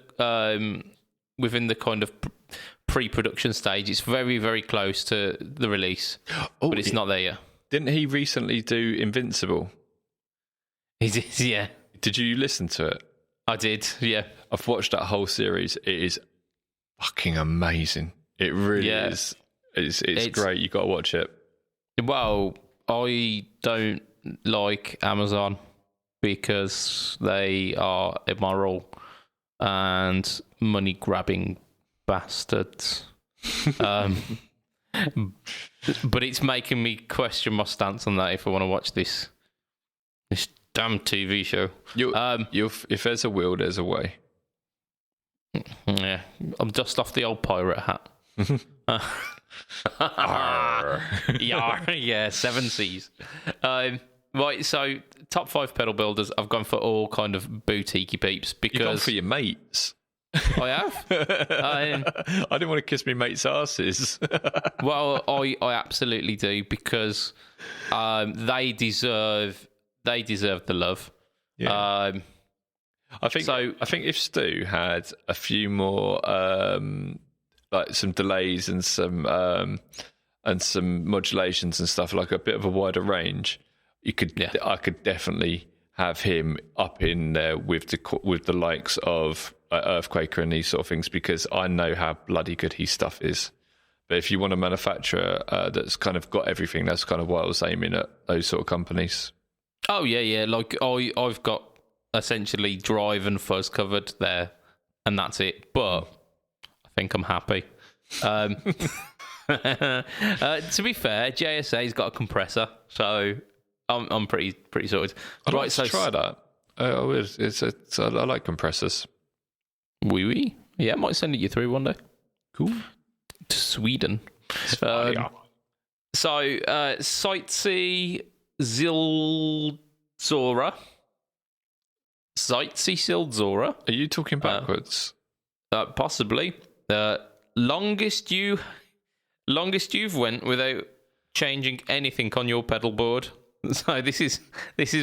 kind of pre-production stage. It's very, very close to the release, but it's not there yet. Didn't he recently do Invincible? He did, yeah. Did you listen to it? I did, yeah. I've watched that whole series. It is fucking amazing. It really is. It's great. You got to watch it. Well, I don't like Amazon because they are immoral and money-grabbing bastards. But it's making me question my stance on that if I want to watch this damn TV show. If there's a will, there's a way. Yeah, I'm dust off the old pirate hat. Yeah, 7 Cs. Right, so top 5 pedal builders. I've gone for all kind of boutiquey peeps because you've gone for your mates. I have. I didn't want to kiss my mates' asses. Well, I absolutely do, because they deserve the love. Yeah. I think if Stu had a few more like some delays and some modulations and stuff, like a bit of a wider range, I could definitely have him up in there with the likes of Earthquaker and these sort of things, because I know how bloody good his stuff is. But if you want a manufacturer that's kind of got everything, that's kind of what I was aiming at, those sort of companies. Oh yeah. Like I've got essentially drive and fuzz covered there, and that's it. But I think I'm happy. To be fair, JSA's got a compressor, so I'm pretty sorted. I'd like to try that. I like compressors. Oui. Yeah, I might send it you through one day. Cool. To Sweden. So, Sightsee Zildzora. Sightsee Zildzora. Are you talking backwards? Possibly. Longest you've went without changing anything on your pedal board. So this is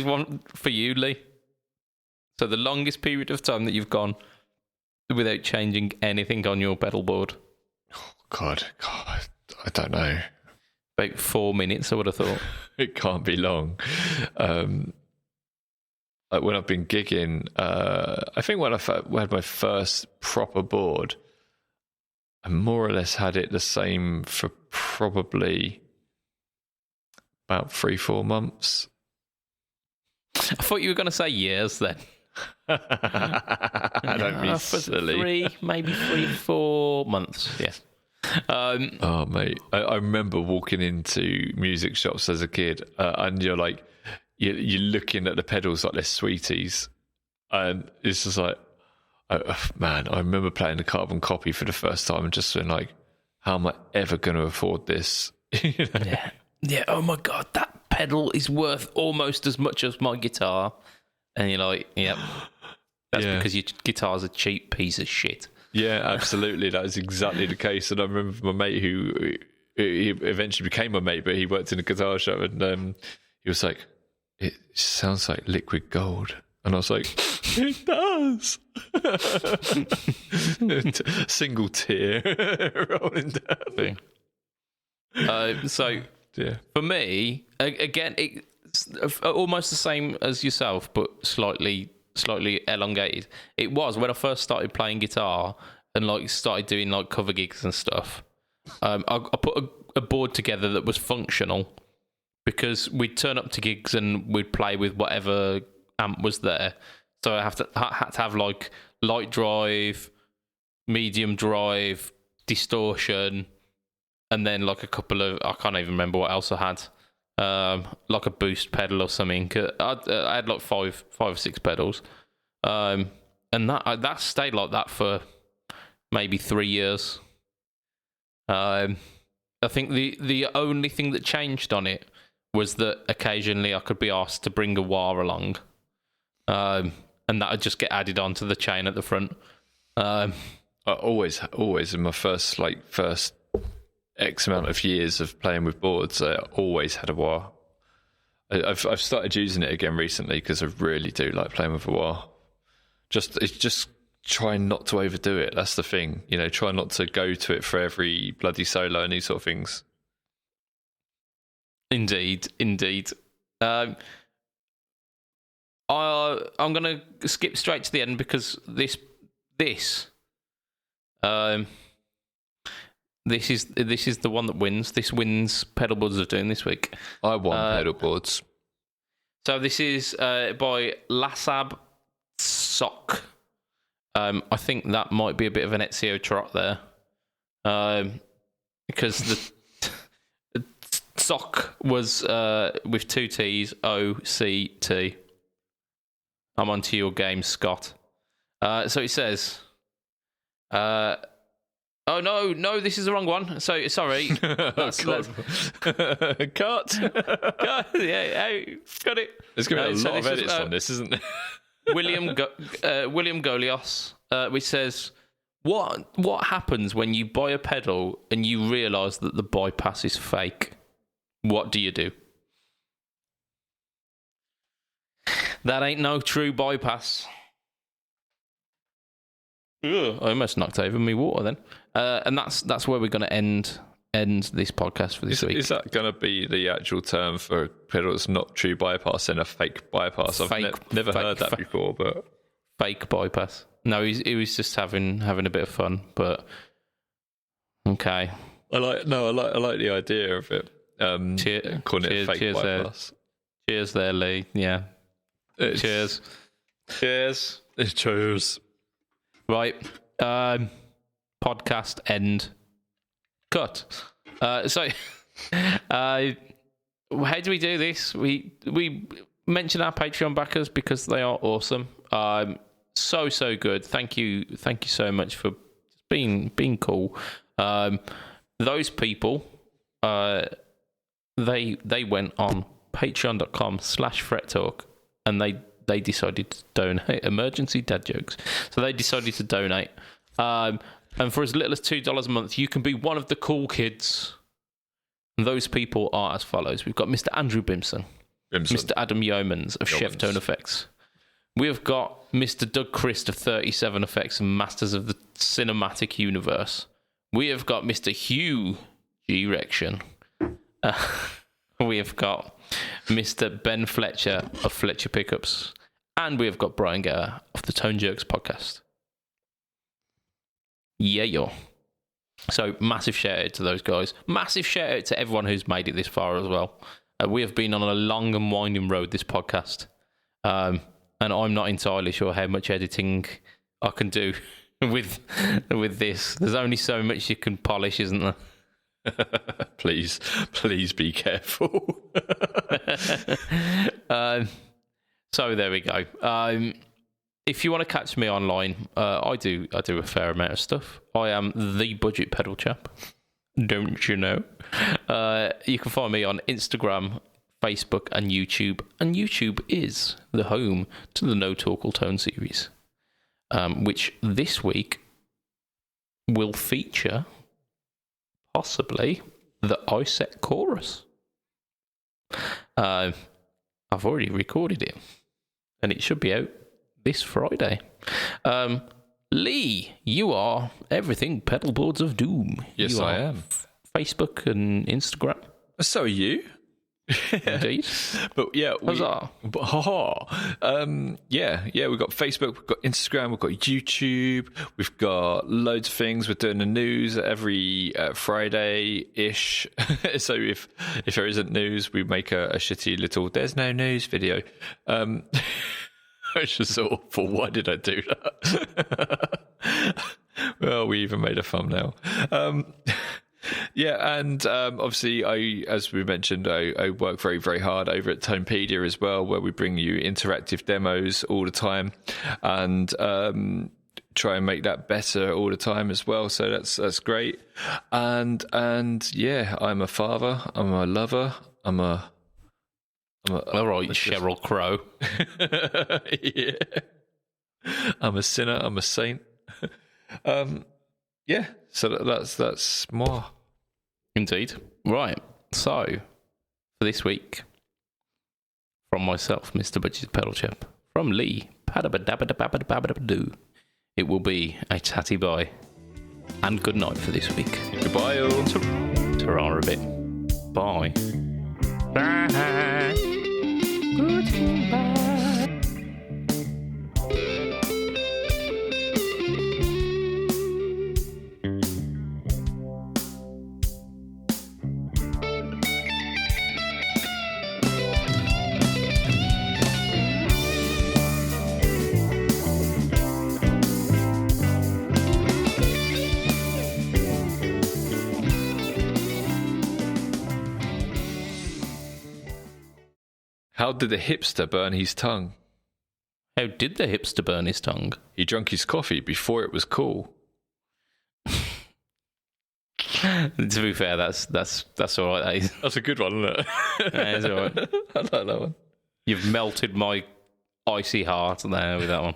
one for you, Lee. So the longest period of time that you've gone without changing anything on your pedal board. Oh, God, I don't know. About 4 minutes, I would have thought. It can't be long. like when I've been gigging, I think when I had my first proper board, I more or less had it the same for probably about 3-4 months. I thought you were going to say years then. I don't be silly. Maybe 3-4 months. Yeah. Oh, mate. I remember walking into music shops as a kid, and you're like, you're looking at the pedals like they're sweeties, and it's just like, man, I remember playing the carbon copy for the first time and just being like, how am I ever going to afford this? You know? Yeah. Oh my God, that pedal is worth almost as much as my guitar. And you're like, yep. That's because your guitar's a cheap piece of shit. Yeah, absolutely. That is exactly the case. And I remember my mate who he eventually became my mate, but he worked in a guitar shop, and he was like, it sounds like liquid gold. And I was like, it does. Single tear rolling down. So for me, again, it's almost the same as yourself, but slightly elongated. It was when I first started playing guitar and like started doing like cover gigs and stuff. I put a board together that was functional because we'd turn up to gigs and we'd play with whatever amp was there. So I had to have like light drive, medium drive, distortion, and then like a couple of, I can't even remember what else I had. Like a boost pedal or something. I had like five or six pedals, and that stayed like that for maybe 3 years. I think the only thing that changed on it was that occasionally I could be asked to bring a wah along, and that would just get added onto the chain at the front. I always in my first X amount of years of playing with boards, I always had a wah. I've started using it again recently because I really do like playing with a wah. Just try not to overdo it. That's the thing, you know. Try not to go to it for every bloody solo and these sort of things. Indeed. I'm gonna skip straight to the end because this is the one that wins. This wins Pedalboards of Doom this week. I won Pedalboards. So this is by Lasab Sock. I think that might be a bit of an Ezio trot there, because the Sock was with 2 T's, OCT. I'm onto your game, Scott. So it says. Oh no! This is the wrong one. So sorry. Cut. Yeah, got it. There's going to be a lot of edits on this, isn't there? William Golios, which says, "What happens when you buy a pedal and you realise that the bypass is fake? What do you do? That ain't no true bypass." Ugh, I almost knocked over me water then. And that's where we're going to end this podcast for this week. Is that going to be the actual term for a pedal that's not true bypass and a fake bypass? I've never heard that before, but fake bypass. No, he was just having a bit of fun. But okay, I like the idea of it. Calling it a fake bypass. Cheers there, Lee. Yeah. Cheers. Right. Podcast end. Cut. So, how do we do this? We mention our Patreon backers because they are awesome. So good. Thank you so much for being cool. Those people, they went on patreon.com/frettalk and they decided to donate emergency dad jokes. So they decided to donate. And for as little as $2 a month, you can be one of the cool kids. And those people are as follows. We've got Mr. Andrew Bimson. Mr. Adam Yeomans of Chef Tone Effects. We've got Mr. Doug Christ of 37 Effects and Masters of the Cinematic Universe. We have got Mr. Hugh G. Rection. We have got Mr. Ben Fletcher of Fletcher Pickups. And we have got Brian Getter of the Tone Jerks podcast. Yeah, yo. So massive shout out to those guys. Massive shout out to everyone who's made it this far as well. We have been on a long and winding road, this podcast. And I'm not entirely sure how much editing I can do with this. There's only so much you can polish, isn't there? Please be careful. So there we go. If you want to catch me online, I do a fair amount of stuff. I am the Budget Pedal Chap. Don't you know? You can find me on Instagram, Facebook, and YouTube. And YouTube is the home to the No Talk Tone series, which this week will feature possibly the iSet chorus. I've already recorded it, and it should be out this Friday. Lee, you are everything Pedalboards of Doom. Yes, I am. Facebook and Instagram. So are you. Indeed. But yeah, Huzzah. We've got Facebook, we've got Instagram, we've got YouTube, we've got loads of things. We're doing the news every Friday-ish. So if there isn't news, we make a shitty little "there's no news" video. Which is awful. Why did I do that? Well, we even made a thumbnail. Yeah, and obviously, as we mentioned, I work very, very hard over at Tonepedia as well, where we bring you interactive demos all the time, and try and make that better all the time as well. So that's great. And yeah, I'm a father. I'm a lover. all right, Sheryl Crow. Yeah, I'm a sinner. I'm a saint. Yeah, so that's more. Indeed. Right. So, for this week, from myself, Mr. BudgetPedalChap, from Lee, padabadabadabadabadabadoo, it will be a tatty bye and good night for this week. Goodbye, all. Ta-ra a bit. Bye. Bye. Goodbye. How did the hipster burn his tongue? How did the hipster burn his tongue? He drank his coffee before it was cool. To be fair, that's all right. That is. That's a good one, isn't it? Yeah, it's all right. I like that one. You've melted my icy heart there with that one.